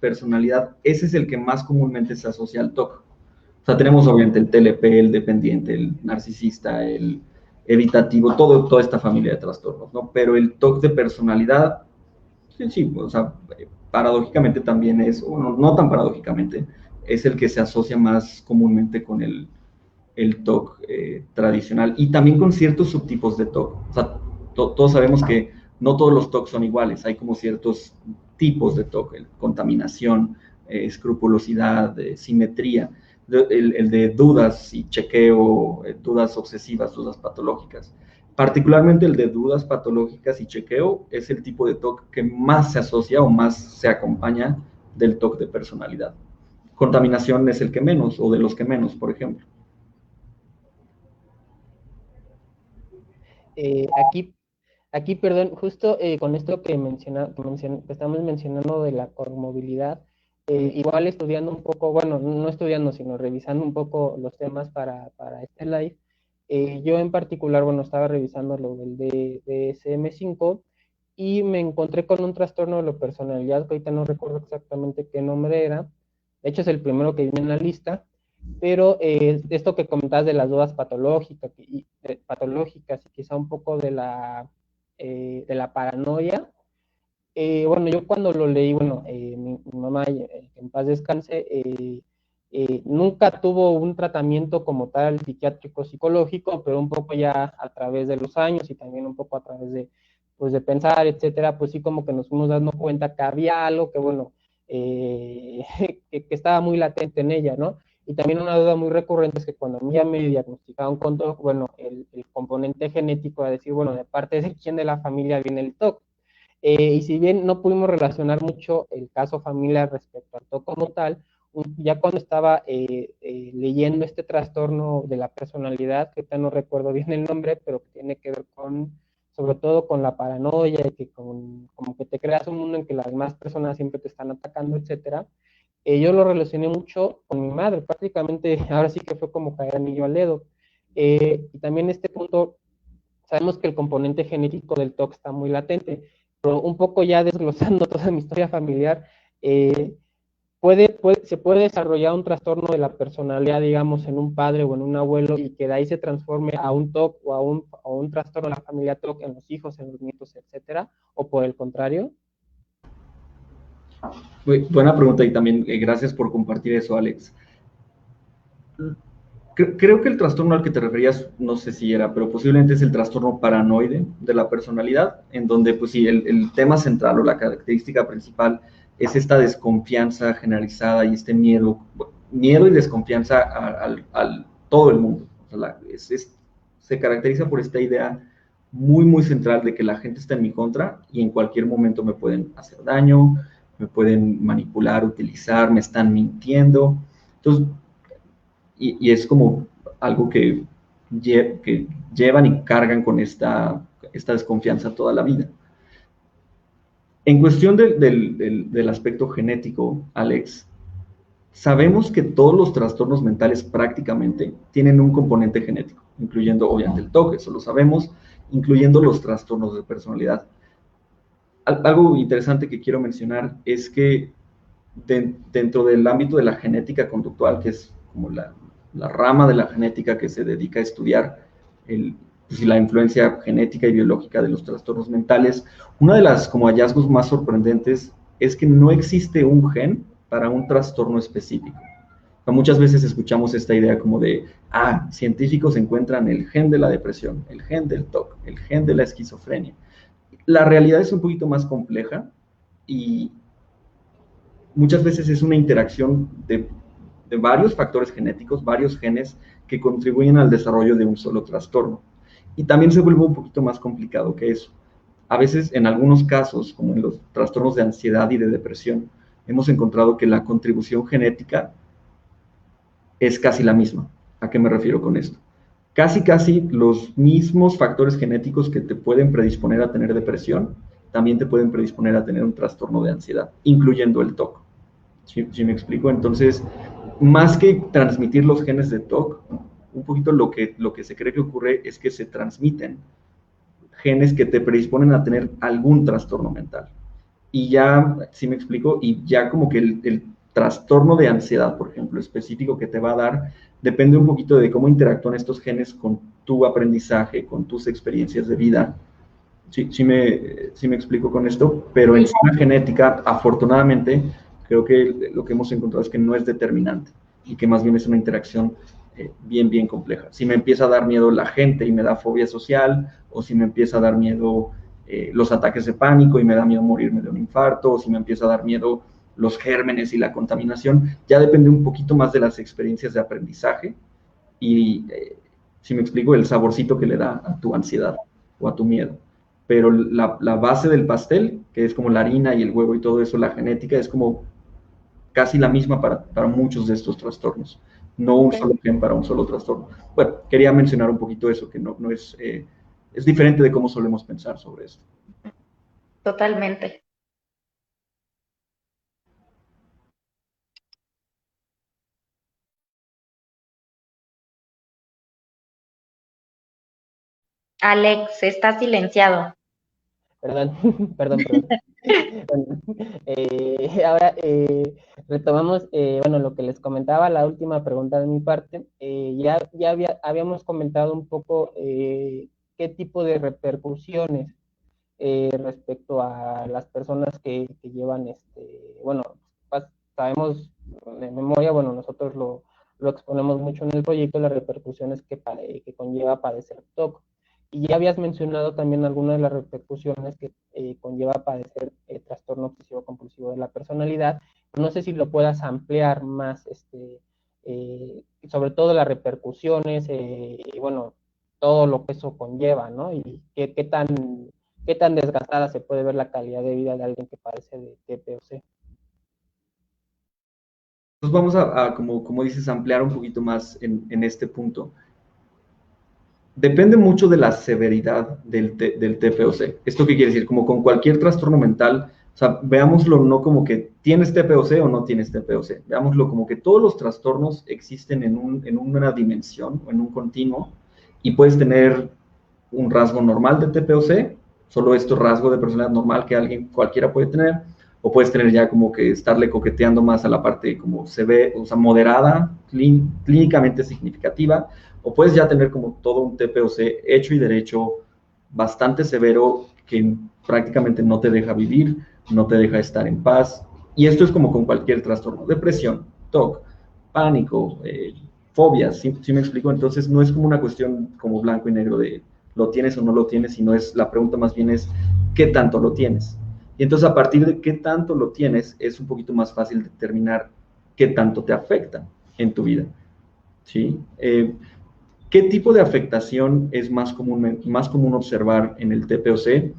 personalidad, ese es el que más comúnmente se asocia al TOC. O sea, tenemos obviamente el TLP, el dependiente, el narcisista, el evitativo, toda esta familia de trastornos, ¿no? Pero el TOC de personalidad, sí, sí, o sea, paradójicamente también es, o no tan paradójicamente, es el que se asocia más comúnmente con el TOC tradicional y también con ciertos subtipos de TOC. O sea, todos sabemos que no todos los TOC son iguales, hay como ciertos tipos de TOC, contaminación, escrupulosidad, simetría, el de dudas y chequeo, dudas obsesivas, dudas patológicas. Particularmente el de dudas patológicas y chequeo es el tipo de TOC que más se asocia o más se acompaña del TOC de personalidad. Contaminación es el que menos, o de los que menos, por ejemplo. Aquí, perdón, justo con esto que estamos mencionando de la comorbilidad, igual estudiando un poco, bueno, no estudiando, sino revisando un poco los temas para este live, yo en particular, bueno, estaba revisando lo del DSM-5 y me encontré con un trastorno de la personalidad, que ahorita no recuerdo exactamente qué nombre era, de hecho es el primero que viene en la lista, pero esto que comentabas de las dudas patológicas y quizá un poco de la paranoia, bueno, yo cuando lo leí, bueno, mi mamá, que en paz descanse, nunca tuvo un tratamiento como tal psiquiátrico psicológico, pero un poco ya a través de los años y también un poco a través de pensar, etcétera, pues sí como que nos fuimos dando cuenta que había algo que, bueno, que estaba muy latente en ella, ¿no? Y también una duda muy recurrente es que cuando a mí ya me diagnosticaron con TOC, bueno, el componente genético a decir, bueno, de parte de quién de la familia viene el TOC. Y si bien no pudimos relacionar mucho el caso familiar respecto al TOC como tal, ya cuando estaba leyendo este trastorno de la personalidad, que ahorita no recuerdo bien el nombre, pero que tiene que ver sobre todo con la paranoia y que como que te creas un mundo en que las demás personas siempre te están atacando, etcétera, yo lo relacioné mucho con mi madre, prácticamente ahora sí que fue como caer anillo al dedo. Y también este punto sabemos que el componente genético del TOC está muy latente, pero un poco ya desglosando toda mi historia familiar, se puede desarrollar un trastorno de la personalidad, digamos, en un padre o en un abuelo y que de ahí se transforme a un TOC o a un trastorno de la familia TOC en los hijos, en los nietos, etcétera, o por el contrario. Buena pregunta y también gracias por compartir eso, Alex. Creo que el trastorno al que te referías, no sé si era, pero posiblemente es el trastorno paranoide de la personalidad, en donde, pues sí, el tema central o la característica principal es esta desconfianza generalizada y este miedo y desconfianza al todo el mundo. O sea, se caracteriza por esta idea muy, muy central de que la gente está en mi contra y en cualquier momento me pueden hacer daño, me pueden manipular, utilizar, me están mintiendo. Entonces, y es como algo que llevan y cargan con esta desconfianza toda la vida. En cuestión del aspecto genético, Alex, sabemos que todos los trastornos mentales prácticamente tienen un componente genético, incluyendo obviamente el TOC, eso lo sabemos, incluyendo los trastornos de personalidad. Algo interesante que quiero mencionar es que dentro del ámbito de la genética conductual, que es como la rama de la genética que se dedica a estudiar pues, la influencia genética y biológica de los trastornos mentales, uno de los como hallazgos más sorprendentes es que no existe un gen para un trastorno específico. Muchas veces escuchamos esta idea como de, científicos encuentran el gen de la depresión, el gen del TOC, el gen de la esquizofrenia. La realidad es un poquito más compleja y muchas veces es una interacción de varios factores genéticos, varios genes que contribuyen al desarrollo de un solo trastorno. Y también se vuelve un poquito más complicado que eso. A veces, en algunos casos, como en los trastornos de ansiedad y de depresión, hemos encontrado que la contribución genética es casi la misma. ¿A qué me refiero con esto? Casi los mismos factores genéticos que te pueden predisponer a tener depresión, también te pueden predisponer a tener un trastorno de ansiedad, incluyendo el TOC. ¿Sí me explico? Entonces, más que transmitir los genes de TOC, un poquito lo que se cree que ocurre es que se transmiten genes que te predisponen a tener algún trastorno mental. Y ya, ¿sí me explico? Y ya como que el trastorno de ansiedad, por ejemplo, específico que te va a dar, depende un poquito de cómo interactúan estos genes con tu aprendizaje, con tus experiencias de vida. Sí me explico con esto, pero en la genética, afortunadamente, creo que lo que hemos encontrado es que no es determinante y que más bien es una interacción bien compleja. Si me empieza a dar miedo la gente y me da fobia social, o si me empieza a dar miedo los ataques de pánico y me da miedo morirme de un infarto, o si me empieza a dar miedo los gérmenes y la contaminación, ya depende un poquito más de las experiencias de aprendizaje y, si me explico, el saborcito que le da a tu ansiedad o a tu miedo. Pero la base del pastel, que es como la harina y el huevo y todo eso, la genética, es como casi la misma para muchos de estos trastornos, no un solo gen para un solo trastorno. Bueno, quería mencionar un poquito eso, que no es, es diferente de cómo solemos pensar sobre esto. Totalmente. Alex, está silenciado. Perdón. Bueno, ahora retomamos, bueno, lo que les comentaba, la última pregunta de mi parte. Ya habíamos comentado un poco qué tipo de repercusiones respecto a las personas que llevan, bueno, sabemos de memoria, bueno, nosotros lo exponemos mucho en el proyecto, las repercusiones que conlleva padecer TOC. Y ya habías mencionado también algunas de las repercusiones que conlleva padecer trastorno obsesivo compulsivo de la personalidad. No sé si lo puedas ampliar más, sobre todo las repercusiones y bueno, todo lo que eso conlleva, ¿no? Y qué tan desgastada se puede ver la calidad de vida de alguien que padece de TPOC. Entonces vamos a como dices, ampliar un poquito más en este punto. Depende mucho de la severidad del TPOC. ¿Esto qué quiere decir? Como con cualquier trastorno mental, o sea, veámoslo no como que tienes TPOC o no tienes TPOC. Veámoslo como que todos los trastornos existen en una dimensión o en un continuo y puedes tener un rasgo normal de TPOC, solo esto rasgo de personalidad normal que alguien cualquiera puede tener, o puedes tener ya como que estarle coqueteando más a la parte como se ve, o sea, moderada, clínicamente significativa, o puedes ya tener como todo un TPOC hecho y derecho, bastante severo, que prácticamente no te deja vivir, no te deja estar en paz, y esto es como con cualquier trastorno, depresión, TOC, pánico, fobias, ¿sí me explico? Entonces no es como una cuestión como blanco y negro de lo tienes o no lo tienes, sino es, la pregunta más bien es, ¿qué tanto lo tienes? Y entonces a partir de qué tanto lo tienes, es un poquito más fácil determinar qué tanto te afecta en tu vida, ¿sí? ¿Qué tipo de afectación es más común observar en el TPOC?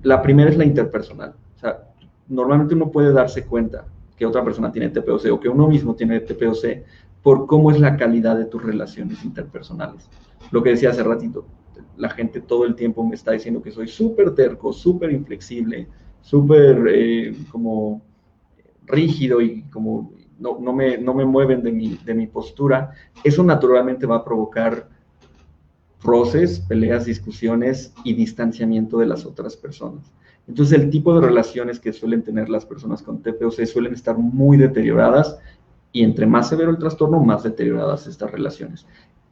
La primera es la interpersonal. O sea, normalmente uno puede darse cuenta que otra persona tiene TPOC o que uno mismo tiene TPOC por cómo es la calidad de tus relaciones interpersonales. Lo que decía hace ratito, la gente todo el tiempo me está diciendo que soy súper terco, súper inflexible, súper como rígido y como no me mueven de mi postura. Eso naturalmente va a provocar roces, peleas, discusiones y distanciamiento de las otras personas. Entonces, el tipo de relaciones que suelen tener las personas con TPOC suelen estar muy deterioradas y entre más severo el trastorno, más deterioradas estas relaciones.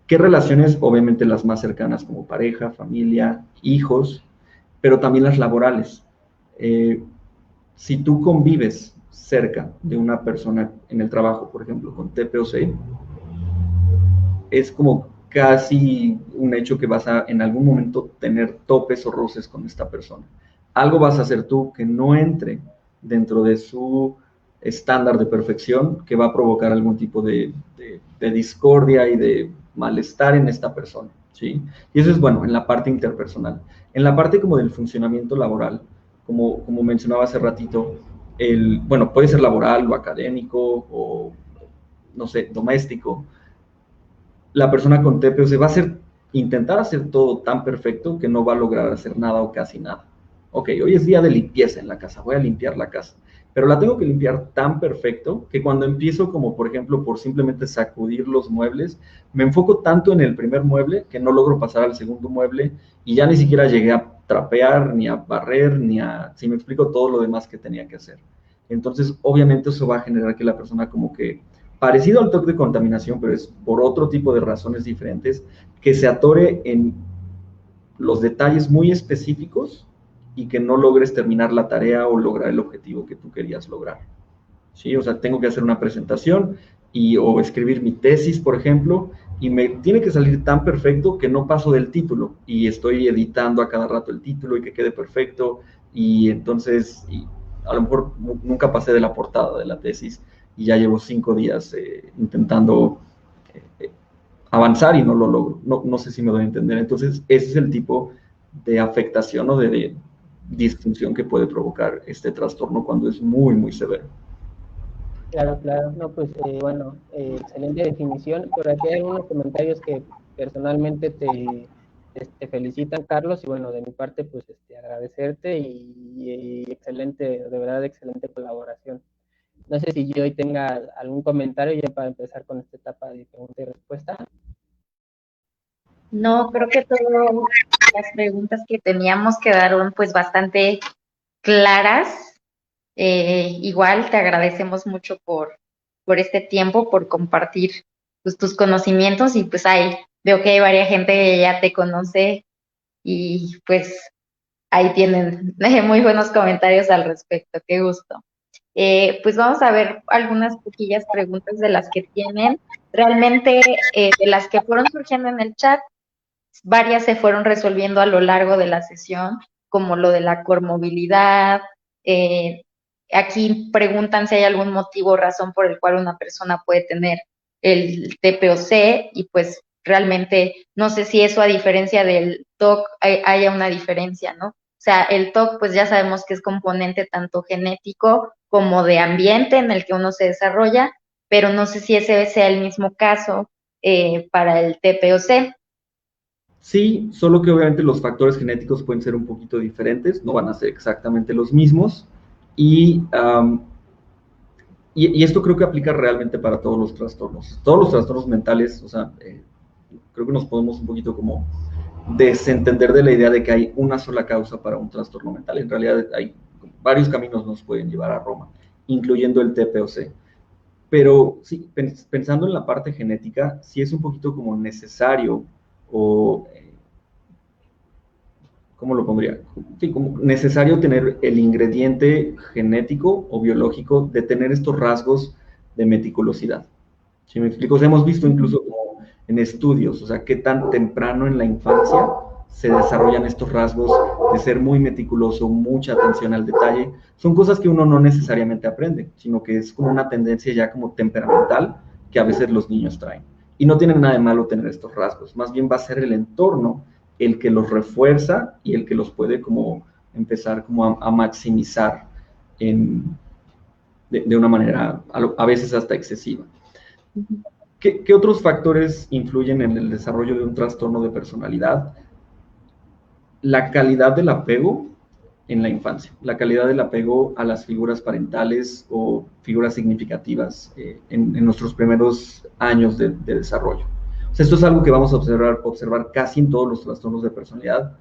¿Qué relaciones? Obviamente las más cercanas como pareja, familia, hijos, pero también las laborales. Si tú convives cerca de una persona en el trabajo, por ejemplo, con TPOC, es como casi un hecho que vas a en algún momento tener topes o roces con esta persona. Algo vas a hacer tú que no entre dentro de su estándar de perfección, que va a provocar algún tipo de discordia y de malestar en esta persona, ¿sí? Y eso es bueno en la parte interpersonal. En la parte como del funcionamiento laboral, como mencionaba hace ratito, bueno, puede ser laboral o académico o, no sé, doméstico. La persona con TPOC va a intentar hacer todo tan perfecto que no va a lograr hacer nada o casi nada. Ok, hoy es día de limpieza en la casa, voy a limpiar la casa, pero la tengo que limpiar tan perfecto que cuando empiezo como por ejemplo por simplemente sacudir los muebles, me enfoco tanto en el primer mueble que no logro pasar al segundo mueble y ya ni siquiera llegué a trapear, ni a barrer, ni a, si me explico, todo lo demás que tenía que hacer. Entonces, obviamente eso va a generar que la persona como que parecido al TOC de contaminación, pero es por otro tipo de razones diferentes, que se atore en los detalles muy específicos y que no logres terminar la tarea o lograr el objetivo que tú querías lograr. ¿Sí? O sea, tengo que hacer una presentación o escribir mi tesis, por ejemplo, y me tiene que salir tan perfecto que no paso del título y estoy editando a cada rato el título y que quede perfecto y entonces a lo mejor nunca pasé de la portada de la tesis y ya llevo 5 días intentando avanzar y no lo logro. No sé si me doy a entender. Entonces, ese es el tipo de afectación o de disfunción que puede provocar este trastorno cuando es muy, muy severo. Claro, claro. No, pues bueno, excelente definición. Por aquí hay algunos comentarios que personalmente te felicitan, Carlos, y bueno, de mi parte, pues agradecerte y excelente, de verdad, excelente colaboración. No sé si yo hoy tenga algún comentario ya para empezar con esta etapa de pregunta y respuesta. No, creo que todas las preguntas que teníamos quedaron pues bastante claras. Igual te agradecemos mucho por este tiempo, por compartir pues, tus conocimientos y pues veo que hay varias gente que ya te conoce y pues ahí tienen muy buenos comentarios al respecto, qué gusto. Pues vamos a ver algunas poquillas preguntas de las que tienen. Realmente de las que fueron surgiendo en el chat, varias se fueron resolviendo a lo largo de la sesión, como lo de la comorbilidad. Aquí preguntan si hay algún motivo o razón por el cual una persona puede tener el TPOC y pues realmente no sé si eso a diferencia del TOC haya una diferencia, ¿no? O sea, el TOC pues ya sabemos que es componente tanto genético como de ambiente en el que uno se desarrolla, pero no sé si ese sea el mismo caso para el TPOC. Sí, solo que obviamente los factores genéticos pueden ser un poquito diferentes, no van a ser exactamente los mismos. Y, y esto creo que aplica realmente para todos los trastornos. Todos los trastornos mentales, o sea, creo que nos podemos un poquito como desentender de la idea de que hay una sola causa para un trastorno mental. En realidad hay varios caminos nos pueden llevar a Roma, incluyendo el TPOC. Pero sí, pensando en la parte genética, sí es un poquito como necesario o ¿cómo lo pondría? Sí, como necesario tener el ingrediente genético o biológico de tener estos rasgos de meticulosidad. ¿Sí me explico? O sea, hemos visto incluso como en estudios, o sea, qué tan temprano en la infancia se desarrollan estos rasgos de ser muy meticuloso, mucha atención al detalle. Son cosas que uno no necesariamente aprende, sino que es como una tendencia ya como temperamental que a veces los niños traen. Y no tienen nada de malo tener estos rasgos, más bien va a ser el entorno el que los refuerza y el que los puede como empezar como a maximizar de una manera a veces hasta excesiva. ¿Qué otros factores influyen en el desarrollo de un trastorno de personalidad? La calidad del apego en la infancia, la calidad del apego a las figuras parentales o figuras significativas en nuestros primeros años de desarrollo. O sea, esto es algo que vamos a observar casi en todos los trastornos de personalidad.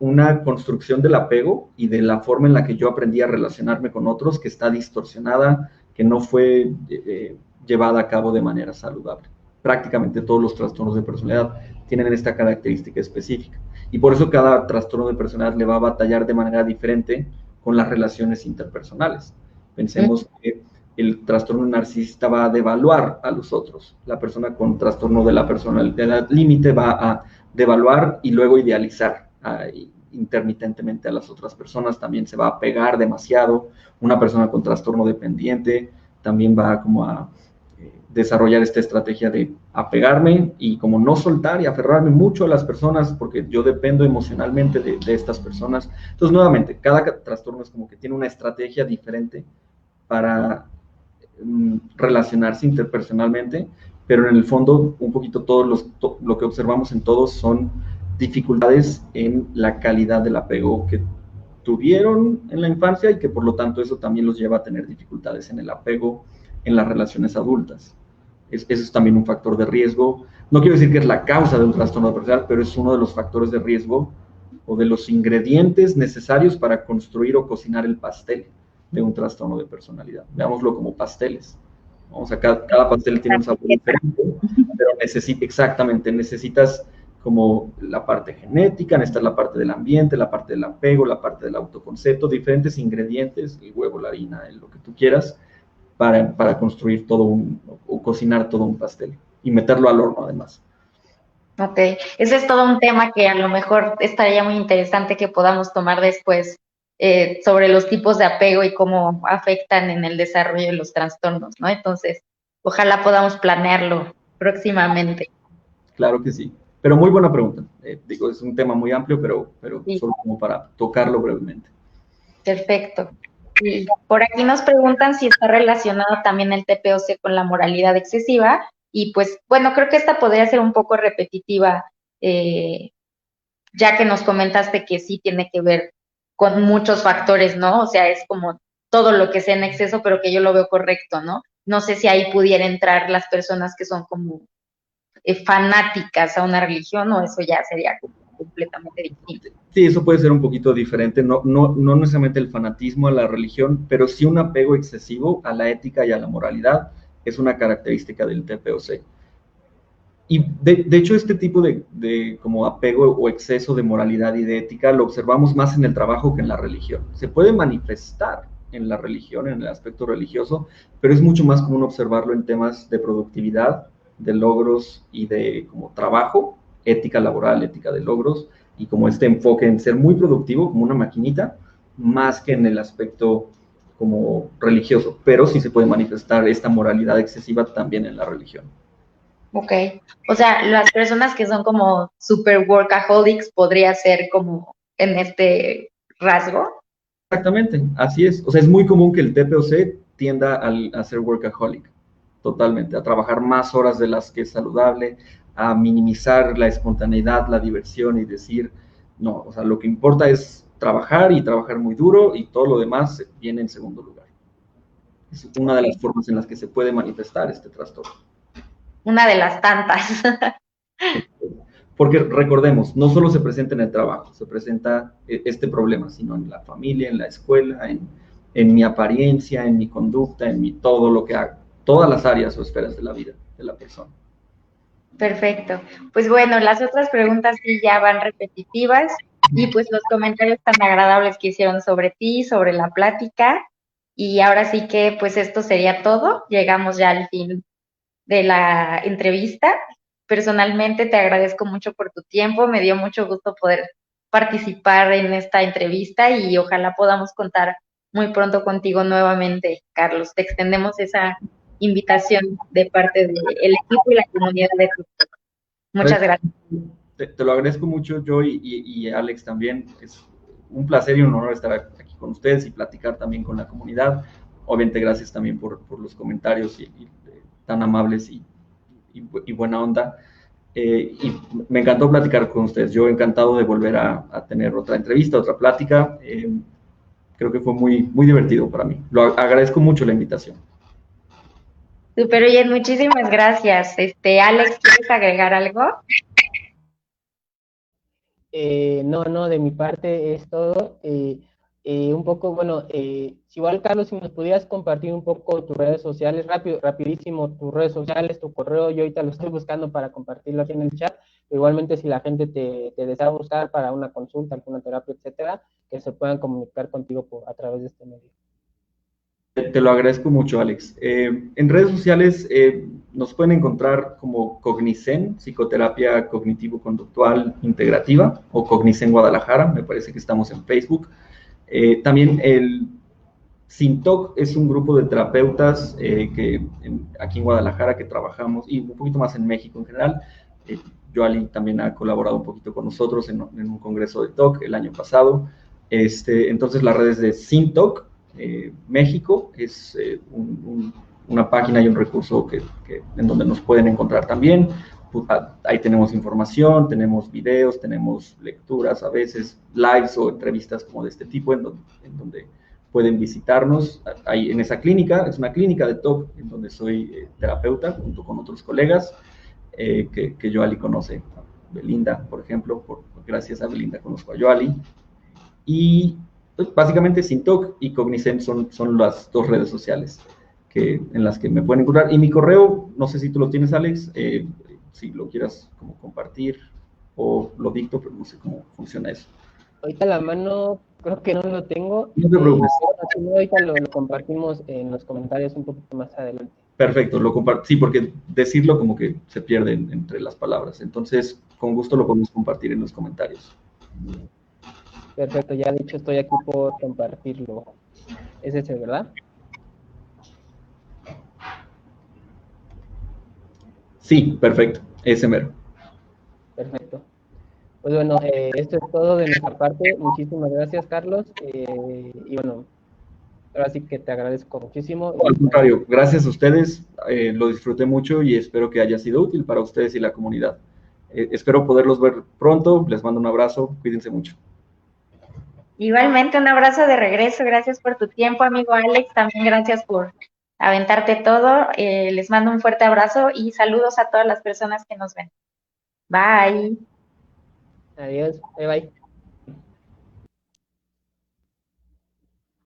Una construcción del apego y de la forma en la que yo aprendí a relacionarme con otros que está distorsionada, que no fue llevada a cabo de manera saludable. Prácticamente todos los trastornos de personalidad tienen esta característica específica. Y por eso cada trastorno de personalidad le va a batallar de manera diferente con las relaciones interpersonales. Pensemos que el trastorno narcisista va a devaluar a los otros. La persona con trastorno de la personalidad límite va a devaluar y luego idealizar intermitentemente a las otras personas, también se va a pegar demasiado. Una persona con trastorno dependiente también va como a desarrollar esta estrategia de apegarme y como no soltar y aferrarme mucho a las personas porque yo dependo emocionalmente de estas personas. Entonces, nuevamente, cada trastorno es como que tiene una estrategia diferente para relacionarse interpersonalmente, pero en el fondo un poquito lo que observamos en todos son dificultades en la calidad del apego que tuvieron en la infancia y que por lo tanto eso también los lleva a tener dificultades en el apego en las relaciones adultas. Eso es también un factor de riesgo. No quiero decir que es la causa de un trastorno de personalidad, pero es uno de los factores de riesgo o de los ingredientes necesarios para construir o cocinar el pastel de un trastorno de personalidad. Veámoslo como pasteles. O sea, cada pastel tiene un sabor diferente, pero necesitas como la parte genética, necesitas la parte del ambiente, la parte del apego, la parte del autoconcepto, diferentes ingredientes, el huevo, la harina, lo que tú quieras, para construir o cocinar todo un pastel y meterlo al horno además. Ok, ese es todo un tema que a lo mejor estaría muy interesante que podamos tomar después sobre los tipos de apego y cómo afectan en el desarrollo de los trastornos, ¿no? Entonces, ojalá podamos planearlo próximamente. Claro que sí, pero muy buena pregunta. Digo, es un tema muy amplio, pero Sí. solo como para tocarlo brevemente. Perfecto. Y por aquí nos preguntan si está relacionado también el TPOC con la moralidad excesiva. Y pues, bueno, creo que esta podría ser un poco repetitiva, ya que nos comentaste que sí tiene que ver con muchos factores, ¿no? O sea, es como todo lo que sea en exceso, pero que yo lo veo correcto, ¿no? No sé si ahí pudiera entrar las personas que son como fanáticas a una religión o eso ya sería completamente distinto. Sí, eso puede ser un poquito diferente, no necesariamente el fanatismo a la religión, pero sí un apego excesivo a la ética y a la moralidad es una característica del TPOC. Y de hecho este tipo de como apego o exceso de moralidad y de ética lo observamos más en el trabajo que en la religión. Se puede manifestar en la religión, en el aspecto religioso, pero es mucho más común observarlo en temas de productividad, de logros y de como trabajo, ética laboral, ética de logros, y como este enfoque en ser muy productivo, como una maquinita, más que en el aspecto como religioso, pero sí se puede manifestar esta moralidad excesiva también en la religión. Ok, o sea, las personas que son como super workaholics podría ser como en este rasgo. Exactamente, así es. O sea, es muy común que el TPOC tienda a ser workaholic, totalmente, a trabajar más horas de las que es saludable, a minimizar la espontaneidad, la diversión y decir, no, o sea, lo que importa es trabajar y trabajar muy duro y todo lo demás viene en segundo lugar. Es una de las formas en las que se puede manifestar este trastorno. Una de las tantas. Porque recordemos, no solo se presenta en el trabajo, se presenta este problema, sino en la familia, en la escuela, en mi apariencia, en mi conducta, en mi todo lo que hago, todas las áreas o esferas de la vida de la persona. Perfecto. Pues bueno, las otras preguntas sí ya van repetitivas y pues los comentarios tan agradables que hicieron sobre ti, sobre la plática. Y ahora sí que pues esto sería todo. Llegamos ya al fin de la entrevista. Personalmente te agradezco mucho por tu tiempo. Me dio mucho gusto poder participar en esta entrevista y ojalá podamos contar muy pronto contigo nuevamente, Carlos. Te extendemos esa invitación de parte del equipo y la comunidad de TikTok. Muchas gracias. Te lo agradezco mucho, yo y Alex también. Es un placer y un honor estar aquí con ustedes y platicar también con la comunidad. Obviamente, gracias también por los comentarios tan amables y buena onda. Y me encantó platicar con ustedes. Yo encantado de volver a tener otra entrevista, otra plática. Creo que fue muy, muy divertido para mí. Lo agradezco mucho la invitación. Super, oye, muchísimas gracias. Alex, ¿quieres agregar algo? No, de mi parte es todo. Un poco, bueno, si igual, Carlos, si nos pudieras compartir un poco tus redes sociales, rapidísimo, tus redes sociales, tu correo, yo ahorita lo estoy buscando para compartirlo aquí en el chat. Igualmente, si la gente te desea buscar para una consulta, alguna terapia, etcétera, que se puedan comunicar contigo a través de este medio. Te lo agradezco mucho, Alex. En redes sociales nos pueden encontrar como Cognicen, Psicoterapia Cognitivo-Conductual Integrativa, o Cognicen Guadalajara, me parece que estamos en Facebook. También el Sintoc es un grupo de terapeutas aquí en Guadalajara que trabajamos, y un poquito más en México en general. Yoali también ha colaborado un poquito con nosotros en un congreso de TOC el año pasado. Entonces, las redes de Sintoc México es una página y un recurso en donde nos pueden encontrar también. Ahí tenemos información, tenemos videos, tenemos lecturas, a veces lives o entrevistas como de este tipo, en donde pueden visitarnos. Ahí en esa clínica, es una clínica de TOC en donde soy terapeuta junto con otros colegas que Yoali conoce. Belinda, por ejemplo, gracias a Belinda conozco a Yoali. Y pues, básicamente Sintoc y Cognicen son las dos redes sociales en las que me pueden encontrar. Y mi correo, no sé si tú lo tienes, Alex, si lo quieras como compartir o lo dicto, pero no sé cómo funciona eso. Ahorita la mano creo que no lo tengo. No te preocupes. Ahorita lo compartimos en los comentarios un poquito más adelante. Perfecto, lo comparto. Sí, porque decirlo como que se pierde entre las palabras. Entonces, con gusto lo podemos compartir en los comentarios. Perfecto, ya dicho, estoy aquí por compartirlo. Es ese, ¿verdad? Sí, perfecto, ese mero. Perfecto. Pues bueno, esto es todo de nuestra parte. Muchísimas gracias, Carlos. Y bueno, ahora sí que te agradezco muchísimo. Al contrario, gracias a ustedes. Lo disfruté mucho y espero que haya sido útil para ustedes y la comunidad. Espero poderlos ver pronto. Les mando un abrazo. Cuídense mucho. Igualmente, un abrazo de regreso. Gracias por tu tiempo, amigo Alex. También gracias por aventarte todo. Les mando un fuerte abrazo y saludos a todas las personas que nos ven. Bye. Adiós. Bye, bye.